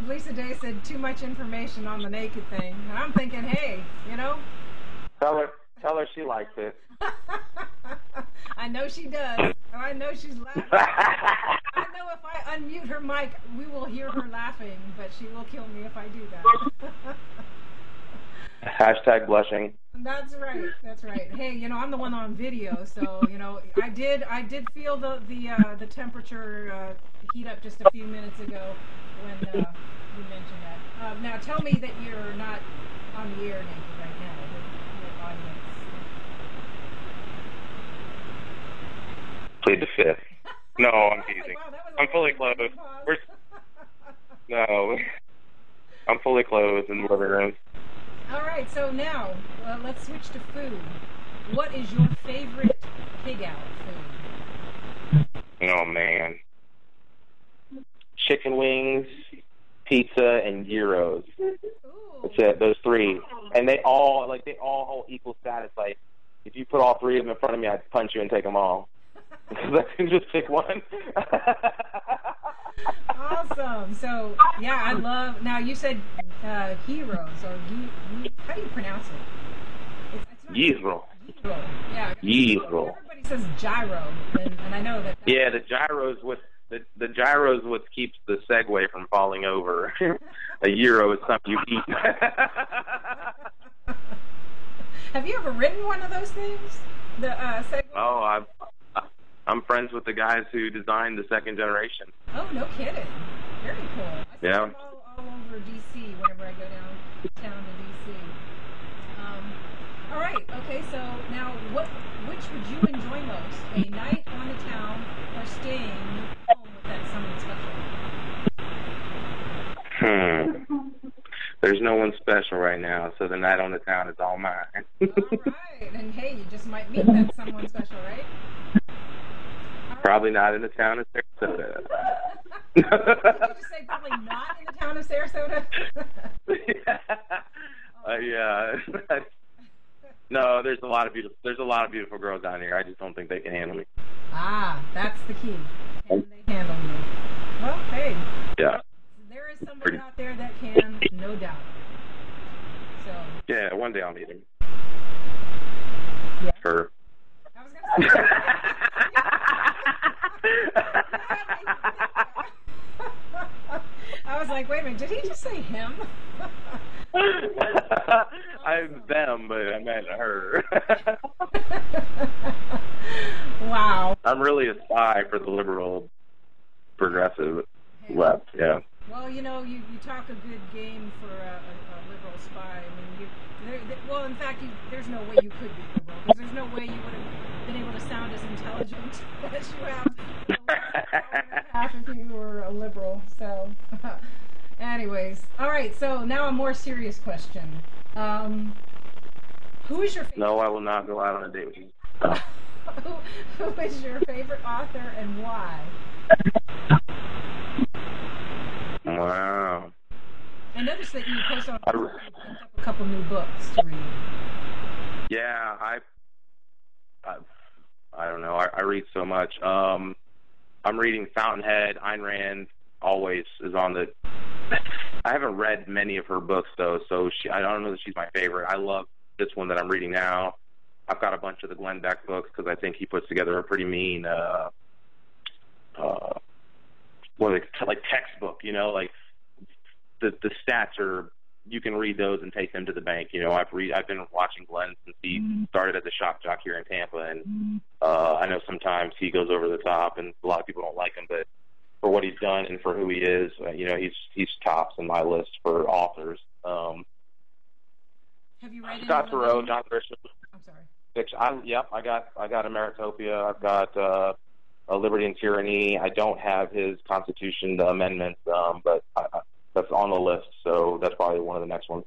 Day said too much information on the naked thing, and I'm thinking, hey, Tell her she likes it. I know she does. I know she's laughing. I know if I unmute her mic, we will hear her laughing, but she will kill me if I do that. # blushing. That's right. Hey, I'm the one on video, so I did feel the temperature heat up just a few minutes ago when you mentioned that. Now tell me that you're not on the air naked right now with your audience. Plead the fifth. No, I'm teasing. Wow, I'm fully clothed. No, I'm fully clothed in the living room. All right, so now let's switch to food. What is your favorite pig out food? Oh man, chicken wings, pizza, and gyros. Ooh. That's it. Those three, and they all hold equal status. Like if you put all three of them in front of me, I'd punch you and take them all. Because I can just pick one. Awesome. So, yeah, I love... Now, you said heroes, or... how do you pronounce it? It's not Gyro. Yeah. Gyro. Everybody says gyro, and I know that... Yeah, the gyro's what keeps the Segway from falling over. A gyro is something you eat. Have you ever ridden one of those things? The Segway? Oh, I'm friends with the guys who designed the second generation. Oh, no kidding. Very cool. I see Yeah. them all over D.C. whenever I go downtown to D.C. All right. Okay. So now, which which would you enjoy most? A night on the town or staying home with that someone special? There's no one special right now, so the night on the town is all mine. All right. And hey, you just might meet that someone special, right? Probably not in the town of Sarasota. Did you just say probably not in the town of Sarasota? Yeah. No, there's a lot of beautiful girls down here. I just don't think they can handle me. Ah, that's the key. Can they handle you? Well, hey. Yeah. There is somebody out there that can, no doubt. So. Yeah, one day I'll meet him. Yeah. Her. I was gonna say. I was like, wait a minute, did he just say him? I'm them, but I meant her. Wow. I'm really a spy for the liberal progressive left, yeah. Well, you talk a good game for a liberal spy. I mean, well, in fact, there's no way you could be liberal, because there's no way you would have been able to sound as intelligent as you have for the last hour and a half if you were a liberal. So, anyways, all right. So now a more serious question. Who is your favorite? No, I will not go out on a date with you. Who is your favorite author and why? Wow. I noticed that you post on Facebook, you picked up a couple new books to read. Yeah, I don't know. I read so much. I'm reading Fountainhead. Ayn Rand always is on the. I haven't read many of her books though, so I don't know that she's my favorite. I love this one that I'm reading now. I've got a bunch of the Glenn Beck books because I think he puts together a pretty mean, like textbook. Like the stats are. You can read those and take them to the bank. I've been watching Glenn since he started as a shock jock here in Tampa, and I know sometimes he goes over the top, and a lot of people don't like him, but for what he's done and for who he is, he's tops in my list for authors. Have you read Scott Turow, John Grisham? I'm sorry. I got Ameritopia. I've got A Liberty and Tyranny. I don't have his Constitution, the amendments, but that's on the list, so that's probably one of the next ones.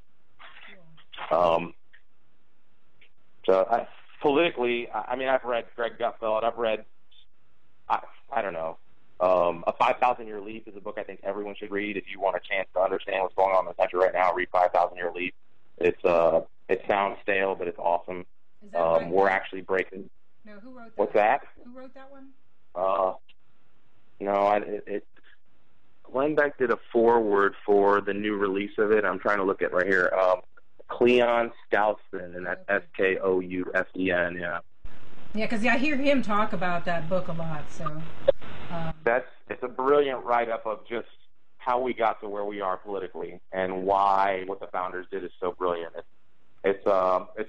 Politically, I've read Greg Gutfeld. I've read, I don't know, A 5,000-Year Leap is a book I think everyone should read if you want a chance to understand what's going on in the country right now. Read 5,000-Year Leap. It sounds stale, but it's awesome. Is that right? We're actually breaking. No, who wrote that? What's that? Who wrote that one? No, Glenn Beck did a foreword for the new release of it. I'm trying to look at right here. Cleon Skousen, and that's Skousen, yeah. Yeah, because I hear him talk about that book a lot. So it's a brilliant write-up of just how we got to where we are politically and why what the founders did is so brilliant. It's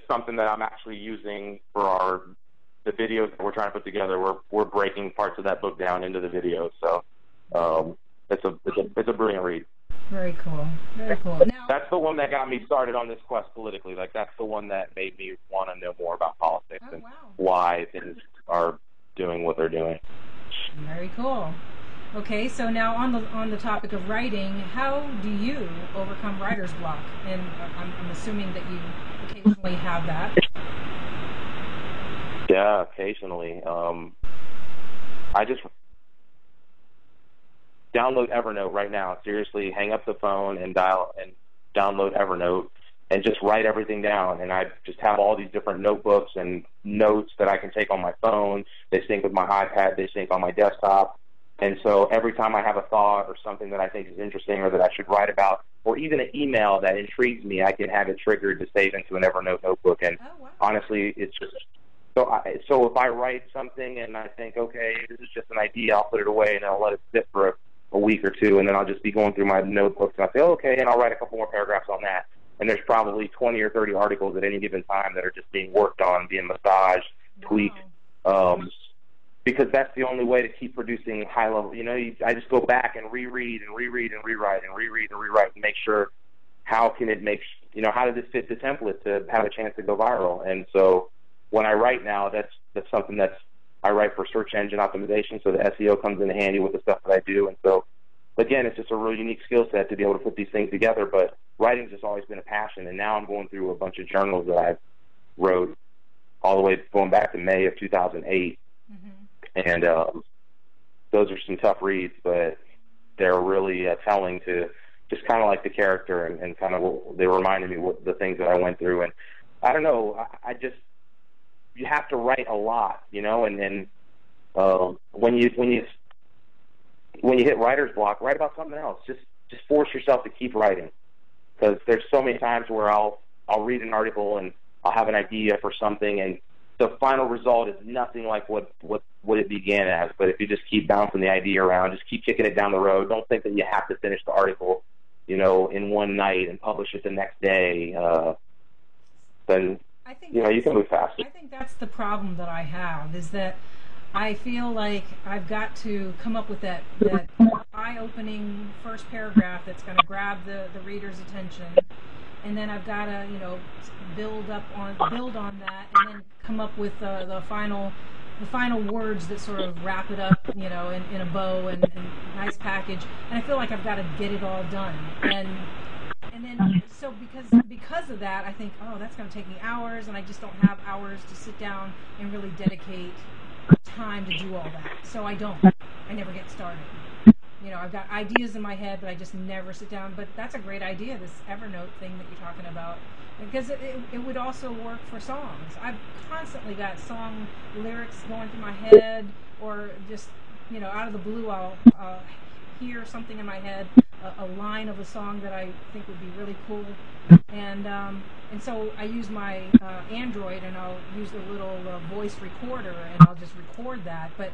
something that I'm actually using for the videos that we're trying to put together. We're breaking parts of that book down into the videos. So it's a brilliant read. Very cool. Very cool. Now, that's the one that got me started on this quest politically. Like, that's the one that made me want to know more about politics and why things are doing what they're doing. Very cool. Okay, so now on the topic of writing, how do you overcome writer's block? And I'm assuming that you occasionally have that. Yeah, occasionally. I just download Evernote right now. Seriously, hang up the phone and download Evernote and just write everything down. And I just have all these different notebooks and notes that I can take on my phone. They sync with my iPad. They sync on my desktop. And so every time I have a thought or something that I think is interesting or that I should write about, or even an email that intrigues me, I can have it triggered to save into an Evernote notebook. And honestly, it's just so if I write something and I think, okay, this is just an idea, I'll put it away and I'll let it sit for a week or two, and then I'll just be going through my notebooks and I'll say, okay, and I'll write a couple more paragraphs on that. And there's probably 20 or 30 articles at any given time that are just being worked on, being massaged, tweaked, because that's the only way to keep producing high level. I just go back and reread and reread and rewrite and reread and rewrite and make sure how can it make, how does this fit the template to have a chance to go viral? And so when I write now, that's something I write for search engine optimization, so the SEO comes in handy with the stuff that I do. And so, again, it's just a really unique skill set to be able to put these things together. But writing's just always been a passion, and now I'm going through a bunch of journals that I've wrote all the way going back to May of 2008. And those are some tough reads, but they're really telling to just kind of like the character and kind of they reminded me what the things that I went through. And I don't know, I just, you have to write a lot, you know, and then when you hit writer's block, write about something else. Just force yourself to keep writing, because there's so many times where I'll read an article and I'll have an idea for something, and the final result is nothing like what it began as. But if you just keep bouncing the idea around, just keep kicking it down the road, don't think that you have to finish the article, you know, in one night and publish it the next day, then, you know, you can move faster. I think that's the problem that I have, is that I feel like I've got to come up with that eye-opening first paragraph that's going to grab the reader's attention, and then I've got to, you know, build on that, and then come up with the final words that sort of wrap it up, you know, in a bow and nice package. And I feel like I've got to get it all done, and then so because of that, I think, oh, that's going to take me hours, and I just don't have hours to sit down and really dedicate time to do all that. So I never get started. You know, I've got ideas in my head, but I just never sit down. But that's a great idea, this Evernote thing that you're talking about, because it would also work for songs. I've constantly got song lyrics going through my head, or just, you know, out of the blue, I'll hear something in my head, a line of a song that I think would be really cool, and so I use my Android, and I'll use the little voice recorder, and I'll just record that. But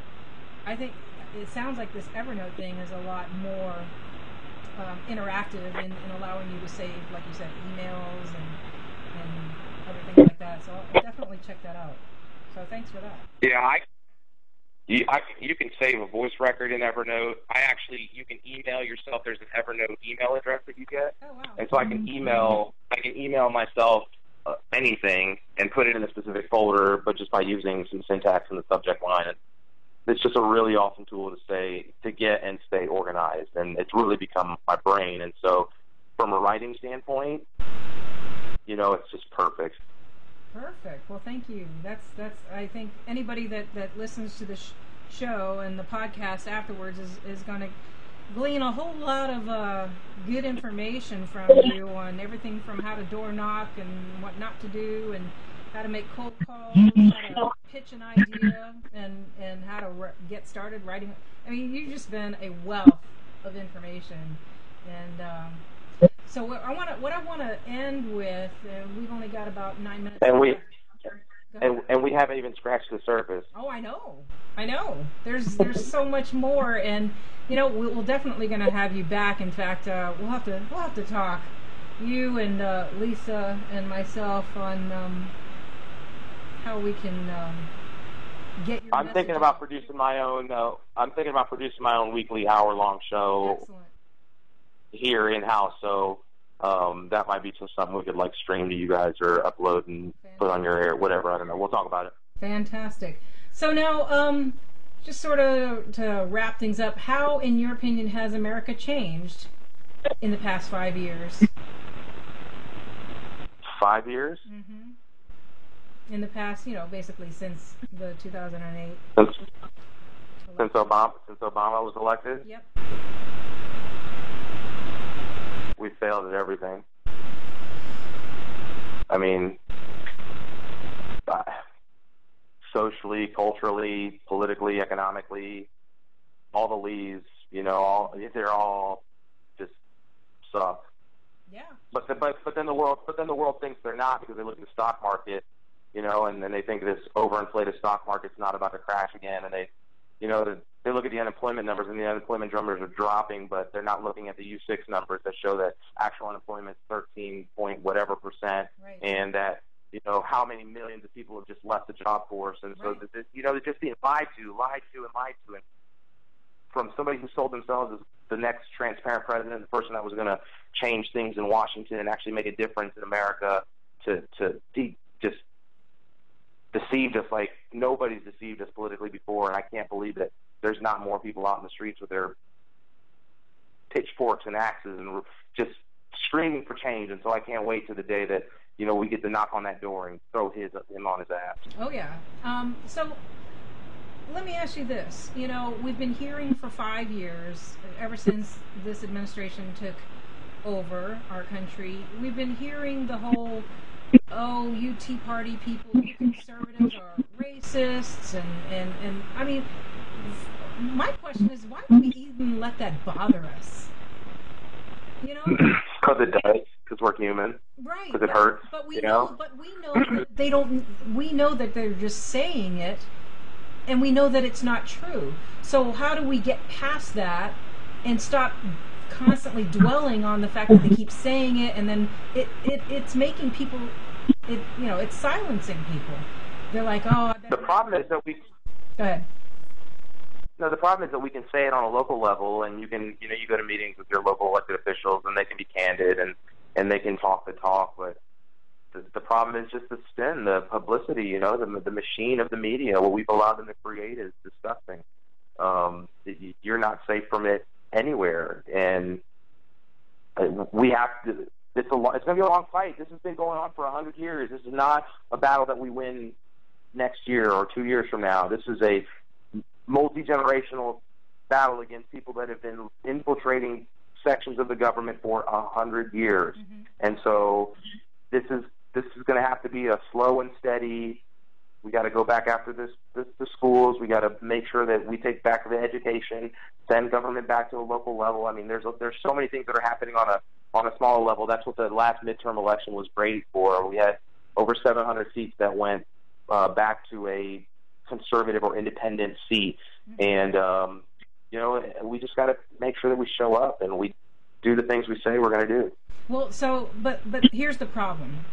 I think it sounds like this Evernote thing is a lot more interactive in allowing you to save, like you said, emails and other things like that. So I'll definitely check that out. So thanks for that. Yeah, you can save a voice record in Evernote. You can email yourself. There's an Evernote email address that you get. Oh, wow. And so I can email myself anything and put it in a specific folder, but just by using some syntax in the subject line. And it's just a really awesome tool to get and stay organized, and it's really become my brain. And so, from a writing standpoint, you know, it's just perfect. Perfect. Well, thank you. That's. I think anybody that listens to the show and the podcast afterwards is going to glean a whole lot of good information from you on everything from how to door knock and what not to do, and how to make cold calls, how to pitch an idea, and how to get started writing. I mean, you've just been a wealth of information, and so what I want to end with, we've only got about 9 minutes. And we haven't even scratched the surface. Oh, I know. There's so much more, and you know, we're definitely going to have you back. In fact, we'll have to talk, you and Lisa and myself, on how we can get your. I'm thinking about producing my own. I'm thinking about producing my own weekly hour-long show. Excellent. Here in-house, so that might be something we could like stream to you guys or upload and put on your air, whatever. I don't know. We'll talk about it. Fantastic. So now, just sort of to wrap things up, how, in your opinion, has America changed in the past 5 years? 5 years? Mm-hmm. In the past, you know, basically since the 2008. Since Obama was elected? Yep. We failed at everything. I mean, socially, culturally, politically, economically, all the leads, you know, they're all just suck. Yeah. But then the world thinks they're not, because they look at the stock market, you know, and then they think this overinflated stock market's not about to crash again, and they look at the unemployment numbers, and the unemployment numbers are dropping, but they're not looking at the U6 numbers that show that actual unemployment is 13 point whatever %, right. And that, you know, how many millions of people have just left the job force, and right. So you know, they're just being lied to, and from somebody who sold themselves as the next transparent president, the person that was going to change things in Washington and actually make a difference in America, to just deceived us like nobody's deceived us politically before, and I can't believe that there's not more people out in the streets with their pitchforks and axes and just screaming for change. And so I can't wait to the day that, you know, we get to knock on that door and throw him on his ass. Oh, yeah. So let me ask you this. You know, we've been hearing for 5 years, ever since this administration took over our country, we've been hearing the whole, oh, you Tea Party people, you conservatives are racists, and I mean, my question is, why do we even let that bother us? You know? Because it does. Because we're human. Right. Because it hurts. But we know that they don't. We know that they're just saying it, and we know that it's not true. So how do we get past that and stop constantly dwelling on the fact that they keep saying it, and then it's making people, it's silencing people. They're like, oh. The problem is that we. Go ahead. No, the problem is that we can say it on a local level, and you can, you go to meetings with your local elected officials, and they can be candid, and they can talk the talk, but the problem is just the spin, the publicity, the machine of the media. What we've allowed them to create is disgusting. You're not safe from it anywhere, and we have to. It's going to be a long fight. This has been going on for 100 years. This is not a battle that we win next year or 2 years from now. This is a multi-generational battle against people that have been infiltrating sections of the government for 100 years. Mm-hmm. And so this is going to have to be a slow and steady. We got to go back after the schools. We got to make sure that we take back the education, send government back to a local level. I mean, there's so many things that are happening on a smaller level. That's what the last midterm election was great for. We had over 700 seats that went back to a conservative or independent seat, and we just got to make sure that we show up and we do the things we say we're going to do. Well, but here's the problem.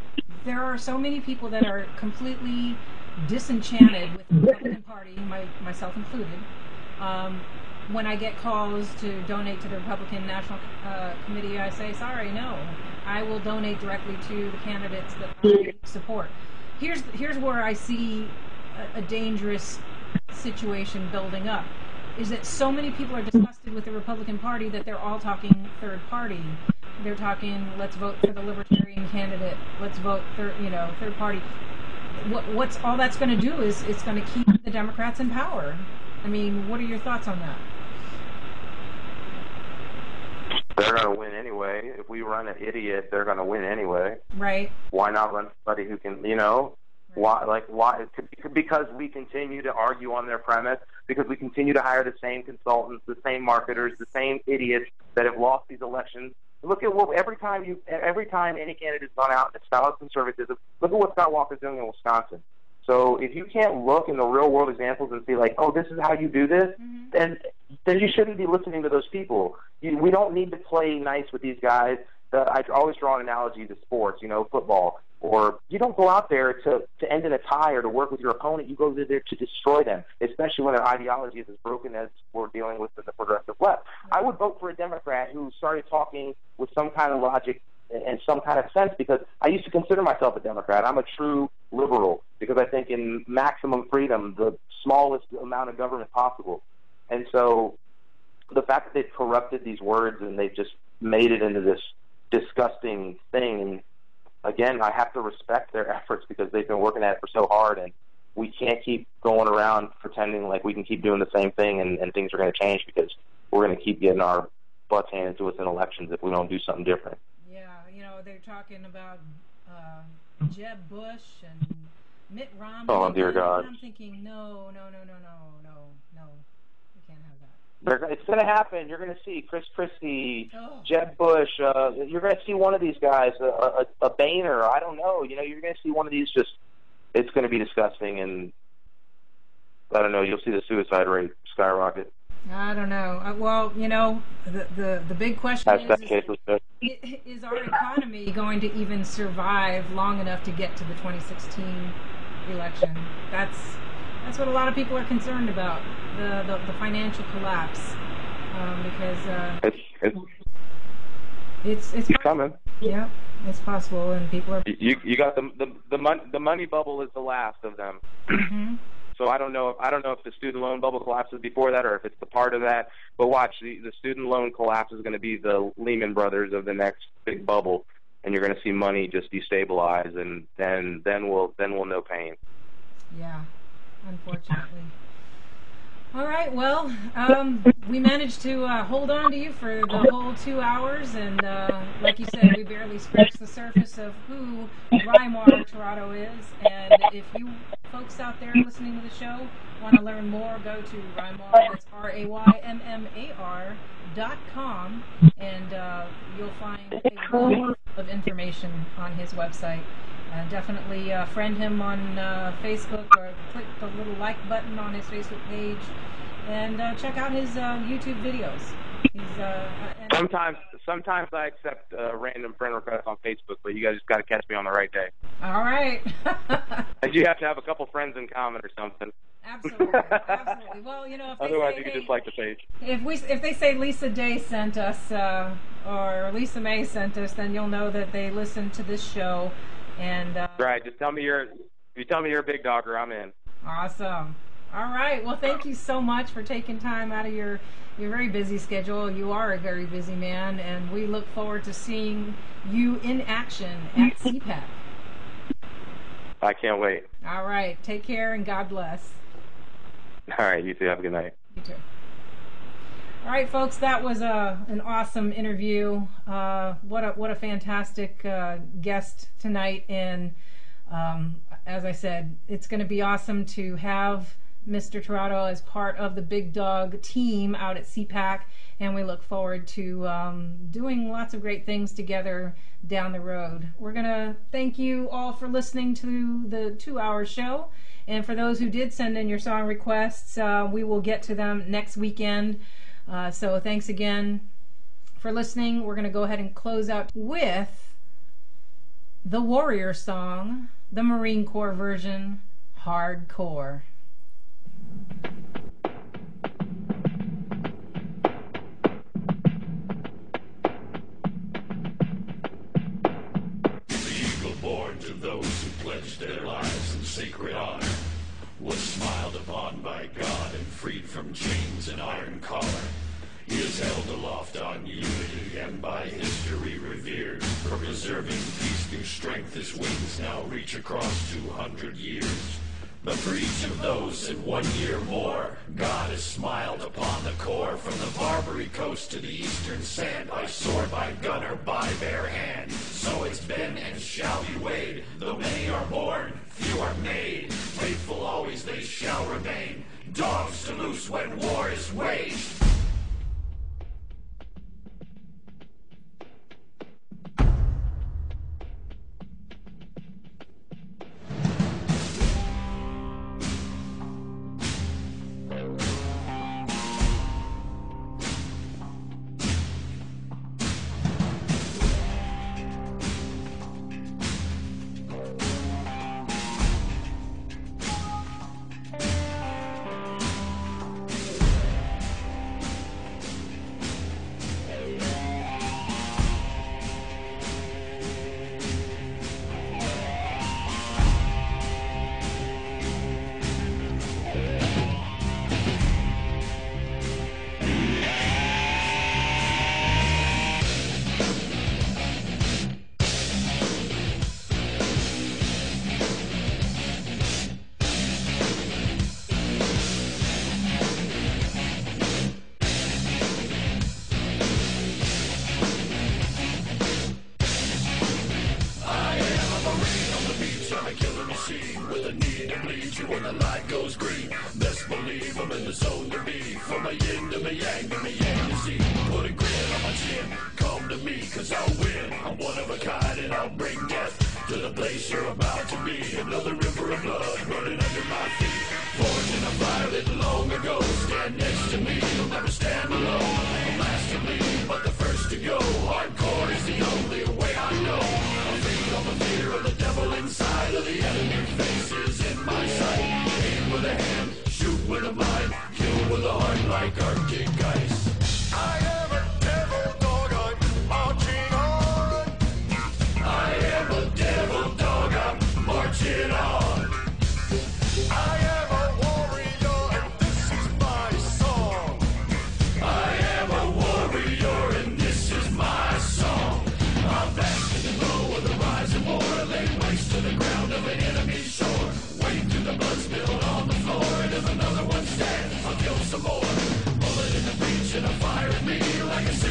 There are so many people that are completely disenchanted with the Republican Party, myself included. When I get calls to donate to the Republican National Committee, I say, sorry, no. I will donate directly to the candidates that I support. Here's where I see a dangerous situation building up, is that so many people are disgusted with the Republican Party that they're all talking third party. They're talking, let's vote for the Libertarian candidate. Let's vote third party. What's all that's going to do is it's going to keep the Democrats in power. I mean, what are your thoughts on that? They're going to win anyway. If we run an idiot, they're going to win anyway. Right. Why not run somebody who can, Why? Because we continue to argue on their premise, because we continue to hire the same consultants, the same marketers, the same idiots that have lost these elections. Look at every time any candidate's gone out and espoused conservatism, look at what Scott Walker's doing in Wisconsin. So if you can't look in the real world examples and see like, oh, this is how you do this, then you shouldn't be listening to those people. We don't need to play nice with these guys. I always draw an analogy to sports, football. Or you don't go out there to end in a tie or to work with your opponent. You go there to destroy them, especially when their ideology is as broken as we're dealing with in the progressive left. I would vote for a Democrat who started talking with some kind of logic and some kind of sense, because I used to consider myself a Democrat. I'm a true liberal because I think in maximum freedom, the smallest amount of government possible. And so the fact that they've corrupted these words and they've just made it into this disgusting thing, and again, I have to respect their efforts because they've been working at it for so hard, and we can't keep going around pretending like we can keep doing the same thing and things are going to change, because we're going to keep getting our butts handed to us in elections if we don't do something different. Yeah, they're talking about Jeb Bush and Mitt Romney. Oh, dear God. And I'm thinking, no, we can't have that. It's going to happen. You're going to see Chris Christie, Jeb Bush. You're going to see one of these guys, a Boehner. I don't know. You're going to see one of these. It's going to be disgusting, and I don't know. You'll see the suicide rate skyrocket. I don't know. Well, the big question is our economy going to even survive long enough to get to the 2016 election? That's what a lot of people are concerned about, the financial collapse, because it's coming. Yeah. It's possible, and people are. You got the money bubble is the last of them. Mm-hmm. So I don't know if the student loan bubble collapses before that or if it's the part of that. But watch, the student loan collapse is going to be the Lehman Brothers of the next big bubble, and you're going to see money just destabilize, and then we'll know pain. Yeah, unfortunately. All right, well, we managed to hold on to you for the whole 2 hours, and like you said, we barely scratched the surface of who Raymmar Tirado is. And if you folks out there listening to the show want to learn more, go to Raymmar, that's RAYMMAR.com, and you'll find a lot of information on his website. Definitely friend him on Facebook, or click the little like button on his Facebook page, and check out his YouTube videos. Sometimes I accept random friend requests on Facebook, but you guys just got to catch me on the right day. All right. You have to have a couple friends in common or something. Absolutely. Well, if they otherwise say, you can just like the page. If they say Lisa Day sent us or Lisa May sent us, then you'll know that they listened to this show. And right, just tell me you're a big dogger, I'm in. Awesome. All right. Well, thank you so much for taking time out of your very busy schedule. You are a very busy man, and we look forward to seeing you in action at CPAC. I can't wait. All right. Take care, and God bless. All right. You too. Have a good night. You too. All right, folks, that was an awesome interview. What a fantastic guest tonight. And as I said, it's going to be awesome to have Mr. Tirado as part of the BigDawg team out at CPAC, and we look forward to doing lots of great things together down the road. We're going to thank you all for listening to the 2-hour show, and for those who did send in your song requests, we will get to them next weekend. So thanks again for listening. We're going to go ahead and close out with the Warrior song, the Marine Corps version, Hardcore. The eagle born to those who pledged their lives in sacred honor was smiled upon by God and freed from chains and iron collar. He is held aloft on unity and by history revered for preserving peace through strength. His wings now reach across 200 years. But for each of those in 1 year more, God has smiled upon the Corps. From the Barbary coast to the eastern sand, by sword, by gun, or by bare hand. So it's been and shall be weighed. Though many are born, few are made. Faithful always they shall remain. Dogs to loose when war is waged.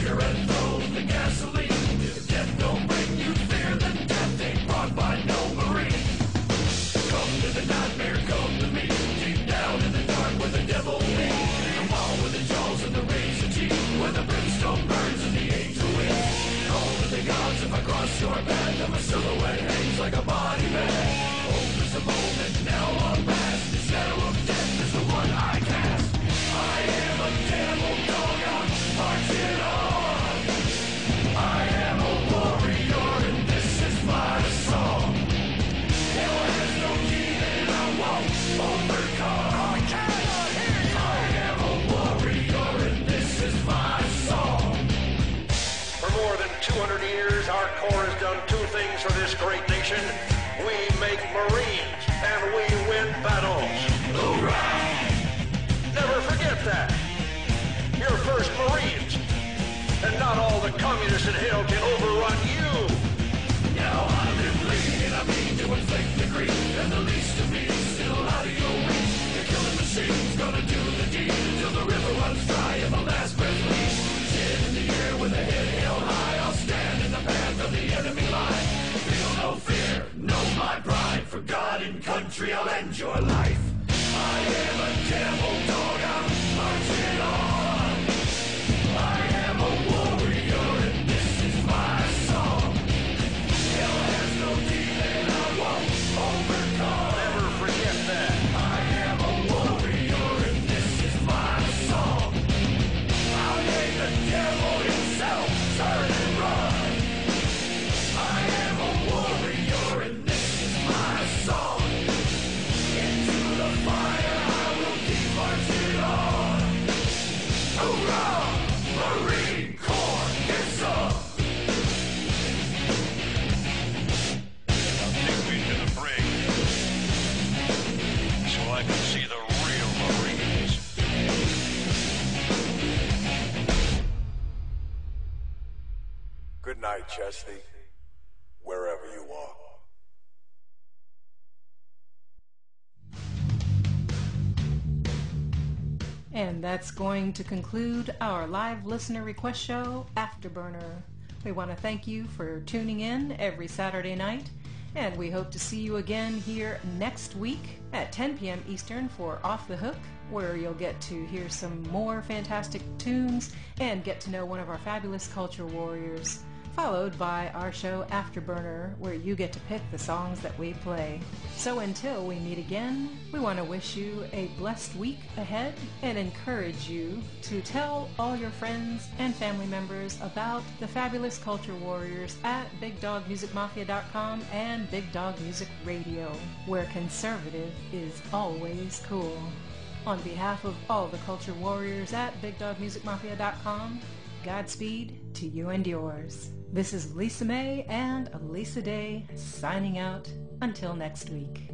fire and throw the gasoline. If death don't bring you fear, then death ain't brought by no Marine. Come to the nightmare, come to me. Deep down in the dark where the devil lives. The wall with the jaws and the razor teeth, where the brimstone burns and the angel wins. Call to the gods if I cross your path, and my silhouette hangs like a body bag. Hope is a moment, now I'm past. The shadow of death is the one I cast. I am a devil dog, I'm marching on. I am a warrior and this is my song. Hell has no demon I won't overcome. I am a warrior and this is my song. For more than 200 years, our Corps has done two things for this great nation. We make Marines and we win battles. Hoorah! Never forget that. You're first Marines, and not all the communists in hell can overrun you. Now I'm in bleed and I mean to inflict the grief, and the least of me is still out of your reach. The killing machine's gonna do the deed until the river runs dry and the last breath leaves. Chin in the air with a head held high, I'll stand in the path of the enemy line. Feel no fear, know my pride. For God and country, I'll end your life. I am a devil dog, I'm marching on. I am a warrior and this is my song. Hell has no demon I won't overcome. Never forget that. I am a warrior and this is my song. I'll make the devil himself turn and run. I am a warrior and this is my song. Into the fire I will keep marching on. Hoorah! Marine Corps, it's up! Take me to the brig, so I can see the real Marines. Good night, Chesney, wherever you are. And that's going to conclude our live listener request show, Afterburner. We want to thank you for tuning in every Saturday night, and we hope to see you again here next week at 10 p.m. Eastern for Off the Hook, where you'll get to hear some more fantastic tunes and get to know one of our fabulous culture warriors, followed by our show Afterburner, where you get to pick the songs that we play. So until we meet again, we want to wish you a blessed week ahead and encourage you to tell all your friends and family members about the fabulous culture warriors at BigDawgMusicMafia.com and Big Dawg Music Radio, where conservative is always cool. On behalf of all the culture warriors at BigDawgMusicMafia.com, Godspeed to you and yours. This is Lisa May and Lisa Day signing out until next week.